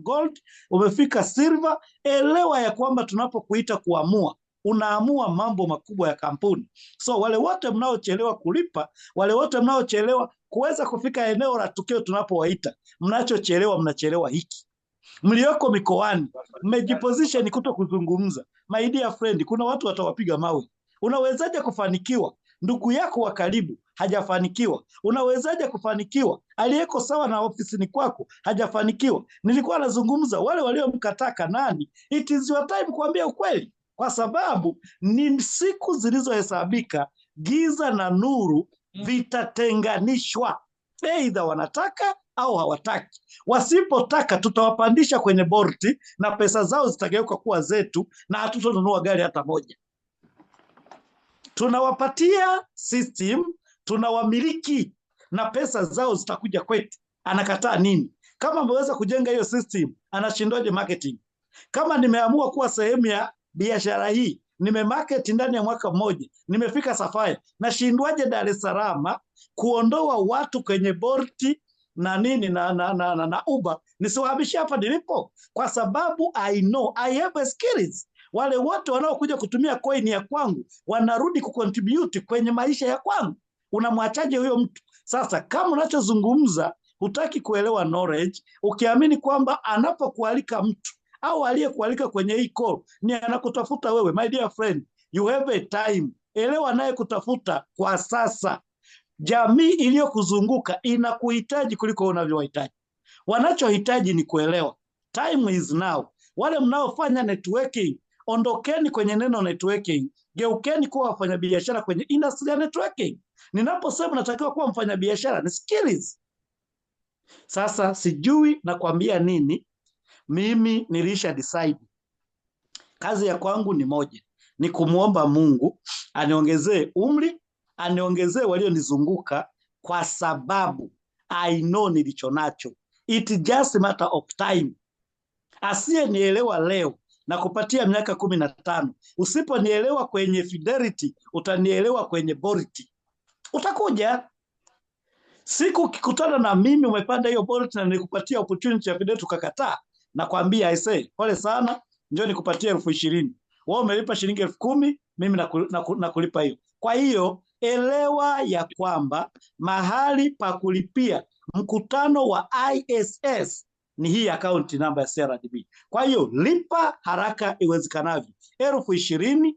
gold, umefika silver, elewa ya kwamba tunapokuita kuamua, unaamua mambo makubwa ya kampuni. So wale wote mnaochelewa kulipa, wale wote mnaochelewa kuweza kufika eneo la tukio tunapowaita, mnachelewa hiki. Mlioko mikoani, mmejiposition kuto kuzungumza. My dear friend, kuna watu watawapiga mawe. Unawezaje kufanikiwa? Ndugu yako wa karibu hajafanikiwa. Unawezaje kufanikiwa? Aliyeko sawa na ofisini kwako hajafanikiwa. Nilikuwa nazungumza wale waliomkataa Kanani, it is your time kuambia ukweli, kwa sababu ni siku zilizohesabika. Giza na nuru vitatenganishwa, aidha wanataka au hawataki. Wasipotaka tutawapandisha kwenye borti na pesa zao zitageuka kuwa zetu, na hatutonunua gari hata moja. Tunawapatia system, tunawamiliki na pesa zao zitakuja kwetu. Anakataa nini? Kama ameweza kujenga hiyo system, anashindoje marketing? Kama nimeamua kuwa sehemu ya biashara hii, nimemarket ndani ya mwaka mmoja, nimefika Sapphire, nashindwaje Dar es Salaam kuondoa watu kwenye borti na nini na Uber nisiwahamishe hapa nilipo? Kwa sababu I know I have skills. Wale wote wanaokuja kutumia coin ya kwangu wanarudi kucontribute kwenye maisha ya kwangu. Unamwachaje huyo mtu? Sasa kama unachozungumza hutaki kuelewa knowledge, ukiamini kwamba anapokualika mtu au aliyekualika kwenye hii call ni anakutafuta wewe, my dear friend, you have a time. Elewa naye kutafuta kwa sasa. Jamii iliyokuzunguka inakuhitaji kuliko unavyowahitaji. Wanachohitaji ni kuelewa. Time is now. Wale mnaofanya networking, ondokeni kwenye neno networking, geukeni kuwa wafanyabiashara kwenye industry ya networking. Ninaposema natakiwa kuwa mfanyabiashara ni skills. Sasa sijui nakwambia nini. Mimi nilisha decide. Kazi ya kwangu ni moja, ni kumuomba Mungu aniongezee umri, aniongezee walionizunguka, kwa sababu I know nilicho nacho. It just a matter of time. Asiyenielewa leo na kupatia miaka 15. Usiponielewa kwenye fidelity, utanielewa kwenye boriti. Utakuja siku ukikutana na mimi umepanda hiyo boriti na nikupatia opportunity ya fidelity ukakataa, nakwambia I say pole sana, njoo nikupatie 20,000. Wewe umelipa shilingi 10,000, mimi nakulipa hiyo. Kwa hiyo elewa ya kwamba mahali pa kulipia mkutano wa ISS ni hii account namba ya CRDB. Kwa hiyo lipa haraka iwezekanavyo 20,000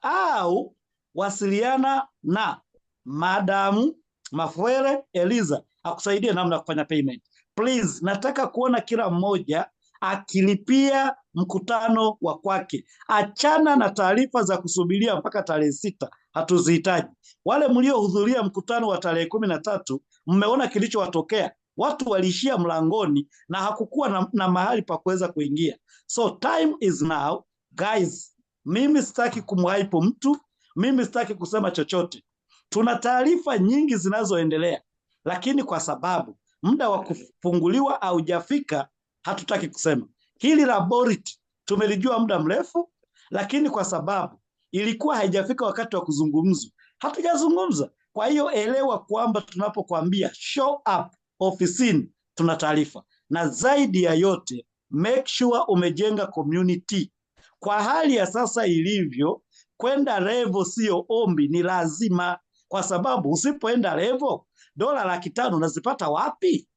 au wasiliana na Madam Mafwele Eliza akusaidie namna ya kufanya payment. Please, nataka kuona kila mmoja akilipia mkutano wa kwake. Achana na taarifa za kusubiria mpaka tarehe 6, hatuzihitaji. Wale mliohudhuria mkutano wa tarehe 13 mmeona kilichowatokea. Watu walishia mlangoni na hakukuwa na mahali pa kuweza kuingia. So time is now guys. Mimi sitaki kumhype mtu, mimi sitaki kusema chochote. Tuna taarifa nyingi zinazoendelea, lakini kwa sababu muda wa kufunguliwa haujafika, hatutaki kusema. Hili laboratory tumelijua muda mrefu, lakini kwa sababu ilikuwa haijafika wakati wa kuzungumzwa, hatujazungumza. Kwa hiyo elewa kwamba tunapokuambia show up ofisini, tuna taarifa. Na zaidi ya yote, make sure umejenga community. Kwa hali ya sasa ilivyo, kwenda level sio ombi, ni lazima. Kwa sababu usipoenda level, dola 500,000 unazipata wapi?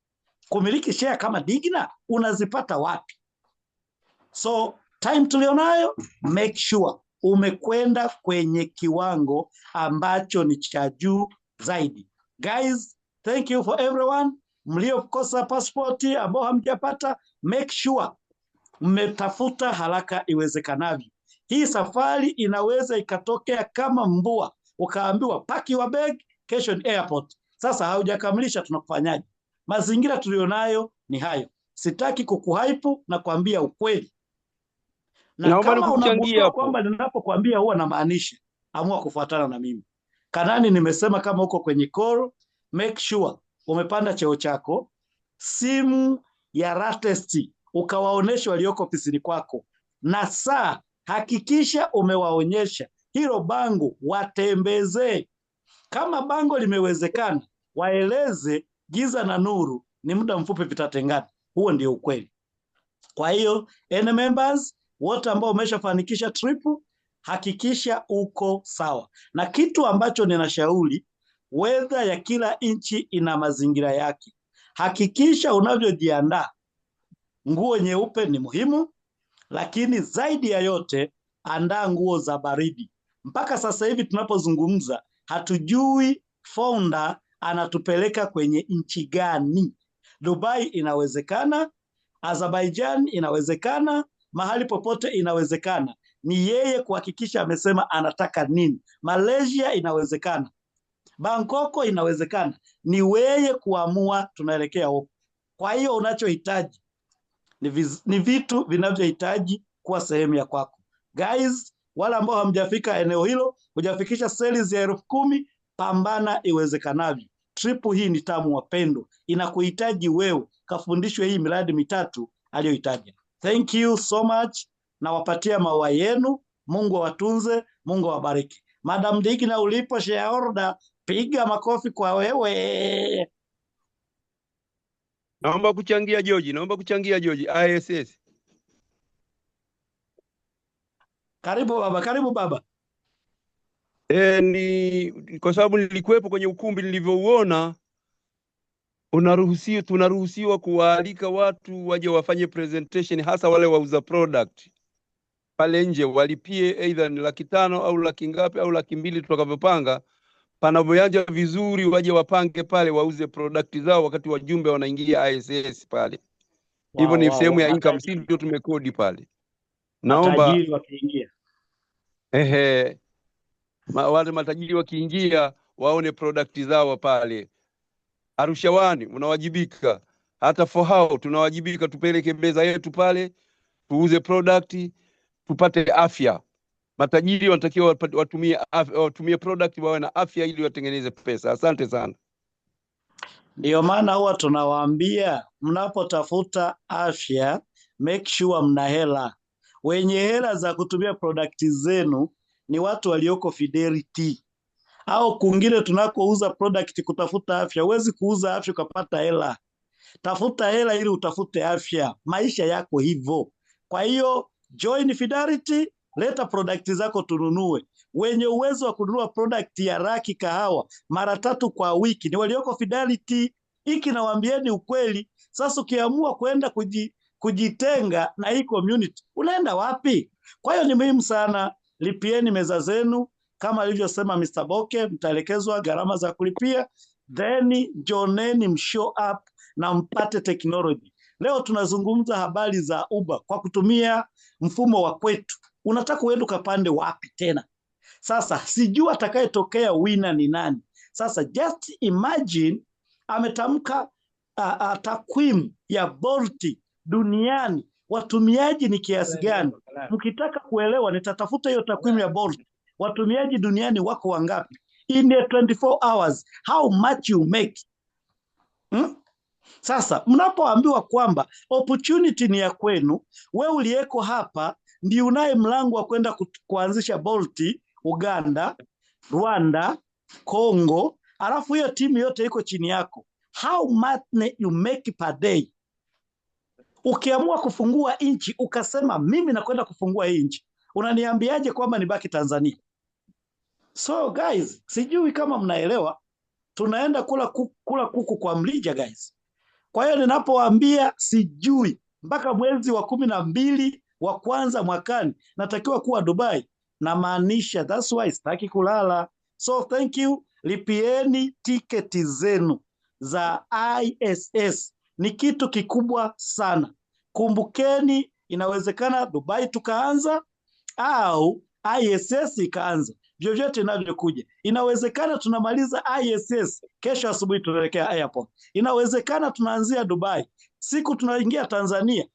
Kumiliki share kama Digna unazipata wapi? So time tulionayo, make sure umekwenda kwenye kiwango ambacho ni cha juu zaidi. Guys, thank you for everyone. Mliokosa passport ambao hamjapata, make sure mmetafuta haraka iwezekanavyo. Hii safari inaweza ikatokea kama mbua, ukaambiwa paki wa bag, kesho ni airport. Sasa haujakamilisha, tunakufanyaje? Mazingira tulionayo ni hayo. Sitaki kukuhype na kuambia ukweli. Na kama unagundua kwamba ninapokuambia huwa namaanisha, amua kufuatana na mimi. Kanani nimesema kama uko kwenye call, make sure umepanda cheo chako, simu ya latest ukawaonesha walioko ofisini kwako, na saa hakikisha umewaonyesha hilo bango, watembezee. Kama bango limewezekana, waeleze giza na nuru ni muda mfupi vitatengana. Huo ndio ukweli. Kwa hiyo any members wote ambao umeshafanikisha trip, hakikisha uko sawa. Na kitu ambacho ninashauri, weather ya kila nchi ina mazingira yake. Hakikisha unavyojiandaa. Nguo nyeupe ni muhimu, lakini zaidi ya yote andaa nguo za baridi. Mpaka sasa hivi tunapozungumza, hatujui founder anatupeleka kwenye nchi gani. Dubai inawezekana, Azerbaijan inawezekana, mahali popote inawezekana. Ni yeye kuhakikisha amesema anataka nini. Malaysia inawezekana, Bangkok inawezekana, ni wewe kuamua tunaelekea huko. Kwa hiyo unachohitaji ni vitu vinavyohitaji kuwa sehemu ya kwako. Guys, wala ambao hamjafika eneo hilo, hujafikisha sales ya 10,000, pambana iwezekanavyo. Trip hii ni tamu wapendo, inakuhitaji wewe kafundishwe hii miradi mitatu aliyohitaji. Thank you so much, na wapatia maua yenu. Mungu awatunze, Mungu awabariki. Madam Digna, ulipo shareholder, piga makofi kwa wewe. Naomba kuchangia George, ISS. Karibu baba. Ni kwa sababu nilikuwepo kwenye ukumbi nilivyouona, tunaruhusiwa kuwaalika watu waje wafanye presentation, hasa wale wauza product pale nje, walipie either ni 500,000 au laki ngapi au 200,000 tutakavyopanga. Panavyoanza vizuri waje wapange pale wauze product zao wakati wajumbe wanaingia ISS pale. Hivyo ni sehemu ya income, si ndio tumekodi pale. Naomba matajiri wakiingia, wale matajiri wakiingia waone product zao pale. Arusha One unawajibika, hata for how tunawajibika, tupeleke meza yetu pale, tuuze product, tupate afya. Matajiri wanatakiwa watumie product wawe na afya ili watengeneze pesa. Asante sana. Ndio maana huwa tunawaambia mnapotafuta afya, make sure mna hela. Wenye hela za kutumia product zenu ni watu walioko Fidelity au kungine tunakouza product kutafuta afya. Huwezi kuuza afya ukapata hela. Tafuta hela ili utafute afya. Maisha yako hivyo. Kwa hiyo join Fidelity, leta product zako tununue. Wenye uwezo wa kununua product ya Raki kahawa mara 3 kwa wiki ni walioko Fidelity. Hiki nawaambieni ukweli. Sasa ukiamua kwenda kujitenga na hii community, unaenda wapi? Kwa hiyo ni muhimu sana, lipieni meza zenu kama alivyosema Mr. Boke, mtaelekezwa gharama za kulipia, then joneni mshow up na mpate technology. Leo tunazungumza habari za Uber kwa kutumia mfumo wa kwetu. Unataka uende ukapande wapi tena? Sasa sijui atakayetokea winner ni nani. Sasa just imagine ametamka takwimu ya Bolt duniani, watumiaji ni kiasi gani. Mkitaka kuelewa nitatafuta hiyo takwimu ya Bolt. Watumiaji duniani wako wangapi in the 24 hours, how much you make. Sasa mnapoambiwa kwamba opportunity ni ya kwenu, wewe uliyeko hapa ndio unaye mlango wa kwenda kuanzisha Bolt Uganda, Rwanda, Congo, alafu hiyo timu yote iko chini yako. How much you make per day? Ukiamua kufungua inchi ukasema mimi nakwenda kufungua hii inchi, unaniambiaje kwamba nibaki Tanzania? So guys, sijui kama mnaelewa, tunaenda kula kuku kwa mlija guys. Kwa hiyo ninapowaambia sijui mpaka mwezi wa 12 wa kwanza mwakani natakiwa kuwa Dubai, na maanisha that's why sitaki kulala. So thank you, lipieni tiketi zenu za ISS. Ni kitu kikubwa sana. Kumbukeni, inawezekana Dubai tukaanza au ISS ikaanza. Vyovyote inavyokuja. Inawezekana tunamaliza ISS kesho asubuhi tunaelekea airport. Inawezekana tunaanzia Dubai, siku tunaingia Tanzania,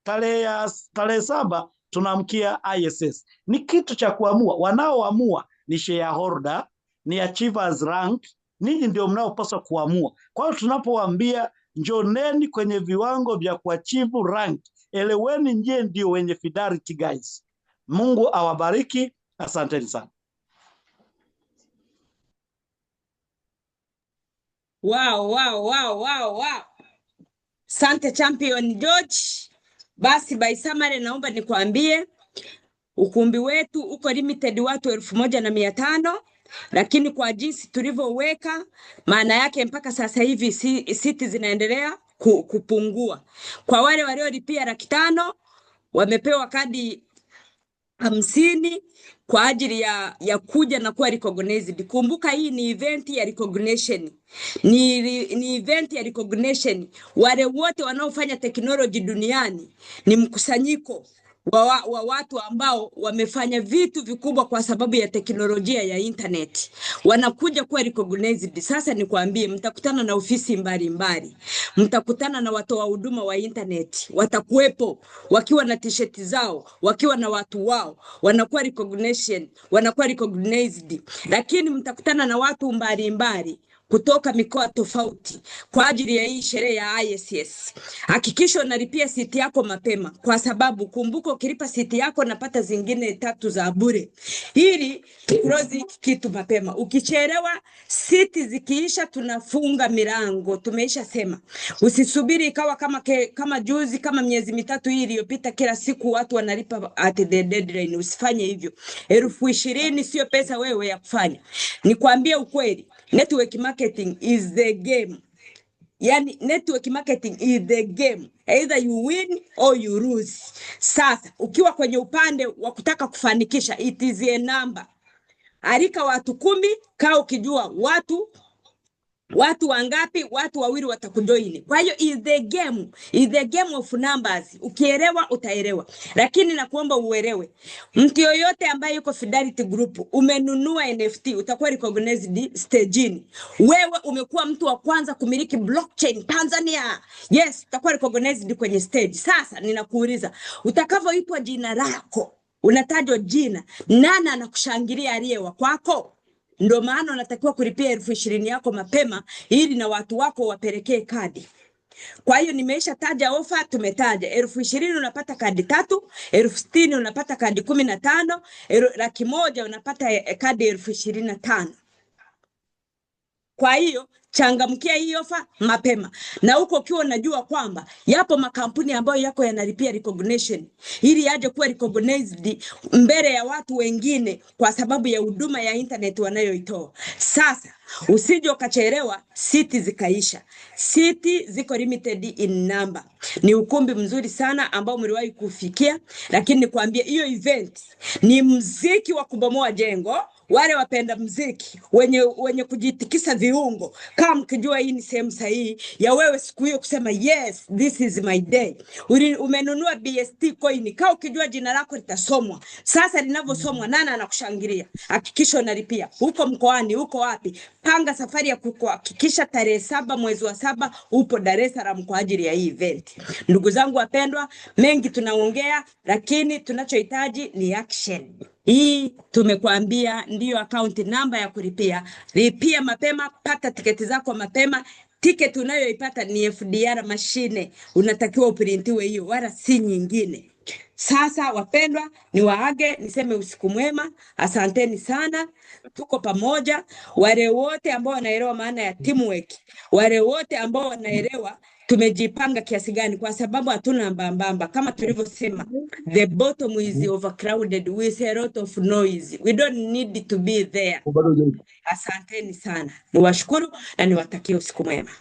tarehe 7 tunamkia ISS. Ni kitu cha kuamua. Wanaoamua ni shareholder, ni achievers rank. Ninyi ndio mnaopaswa kuamua. Kwa hiyo tunapowaambia njoneni kwenye viwango vya kuachieve rank, eleweni nje ndio wenye Fidelity guys. Mungu awabariki. Asanteni sana. Wow. Asante Champion George. Basi by summary naomba nikuambie ukumbi wetu uko limited watu 1,500, lakini kwa jinsi tulivyoweka, maana yake mpaka sasa hivi siti zinaendelea kupungua. Kwa wale waliolipia 500,000 wamepewa kadi 50, kwa ajili ya kuja na kuwa recognized. Kumbuka hii ni event ya recognition. Ni event ya recognition. Wale wote wanaofanya technology duniani ni mkusanyiko wa watu ambao wamefanya vitu vikubwa kwa sababu ya teknolojia ya internet. Wanakuja kuwa recognized. Sasa nikwambie, mtakutana na ofisi mbalimbali. Mtakutana na watoa huduma wa internet. Watakuwepo wakiwa na t-shirt zao, wakiwa na watu wao, wanakuwa recognized. Lakini mtakutana na watu mbalimbali kutoka mikoa tofauti kwa ajili ya hii sherehe ya ISS. Hakikisha unalipia siti yako mapema, kwa sababu kumbuka, ukilipa siti yako napata zingine 3 za bure, ili close kitu mapema. Ukichelewa, siti zikiisha, tunafunga milango. Tumeisha sema usisubiri ikawa kama juzi, kama miezi mitatu hii iliyopita, kila siku watu wanalipa at the deadline. Usifanye hivyo. 20,000 sio pesa wewe ya kufanya. Nikwambie ukweli, network marketing is the game. Yani network marketing is the game. Either you win or you lose. Sasa ukiwa kwenye upande wa kutaka kufanikisha, it is a number. Alika watu 10, kaa ukijua watu wangapi, watu 2 watakujoin. Kwa hiyo is the game of numbers. Ukielewa utaelewa, lakini nakuomba uelewe, mtu yoyote ambaye yuko Fidelity Group, umenunua NFT, utakuwa recognized stage. Wewe umekuwa mtu wa kwanza kumiliki blockchain Tanzania, yes, utakuwa recognized kwenye stage. Sasa ninakuuliza, utakavyoitwa jina lako, unatajwa jina, nani anakushangilia aliye wa kwako? Ndio maana unatakiwa kulipia 20,000 yako mapema, ili na watu wako wapelekee kadi. Kwa hiyo nimeisha taja ofa, tumetaja 20,000 unapata kadi 3, 60,000 unapata kadi 15, 100,000 unapata kadi 25,000. Kwa hiyo changamkia hii ofa mapema, na huko ukiwa unajua kwamba yapo makampuni ambayo yako yanalipia recognition ili yaje kuwa recognized mbele ya watu wengine kwa sababu ya huduma ya internet wanayoitoa. Sasa usije ukachelewa, siti zikaisha. Siti ziko limited in number. Ni ukumbi mzuri sana ambao mliwahi kufikia, lakini nikwambie hiyo event ni mziki wa kubomoa jengo. Wale wapenda mziki wenye kujitikisa viungo, kama mkijua hii ni sehemu sahihi ya wewe siku hiyo kusema yes, this is my day. Umenunua BST coin, kama ukijua jina lako litasomwa. Sasa linavyosomwa, nani anakushangilia? Hakikisha unalipia. Huko mkoani, huko wapi, panga safari ya kuhakikisha tarehe 7 mwezi wa 7 upo Dar es Salaam kwa ajili ya hii event. Ndugu zangu wapendwa, mengi tunaongea, lakini tunachohitaji ni action. Hii tumekuambia ndiyo account namba ya kulipia. Lipia mapema, pata tiketi zako mapema. Tiketi unayoipata ni FDR machine. Unatakiwa uprintiwe hiyo, wala si nyingine. Sasa wapendwa, ni waage niseme usiku mwema. Asanteni sana. Tuko pamoja. Wale wote ambao wanaelewa maana ya teamwork, wale wote ambao wanaelewa tumejipanga kiasi gani, kwa sababu hatuna mbambamba. Kama tulivyosema, the bottom is overcrowded with a lot of noise. We don't need to be there. Asanteni sana. Niwashukuru na niwatakie usiku mwema.